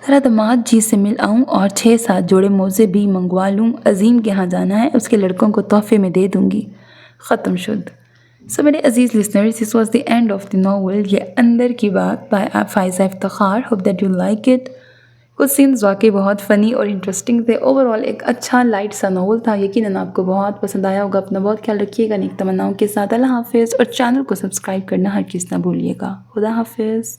ذرا دماد جی سے مل آؤں اور 6-7 جوڑے موزے بھی منگوا لوں۔ عظیم کے ہاں جانا ہے، اس کے لڑکوں کو تحفے میں دے دوں گی۔ ختم شد۔ سو میرے عزیز listeners, this was the end of the novel یہ اندر کی بات by Faiza Iftikhar. hope that you like it۔ کچھ سینز واقعی بہت فنی اور انٹرسٹنگ تھے۔ اوورآل ایک اچھا لائٹ سا ناول تھا۔ یقیناً آپ کو بہت پسند آیا ہوگا۔ اپنا بہت خیال رکھیے گا نیک تمناؤں کے ساتھ۔ اللہ حافظ، اور چینل کو سبسکرائب کرنا ہرگز نہ بھولیے گا۔ خدا حافظ۔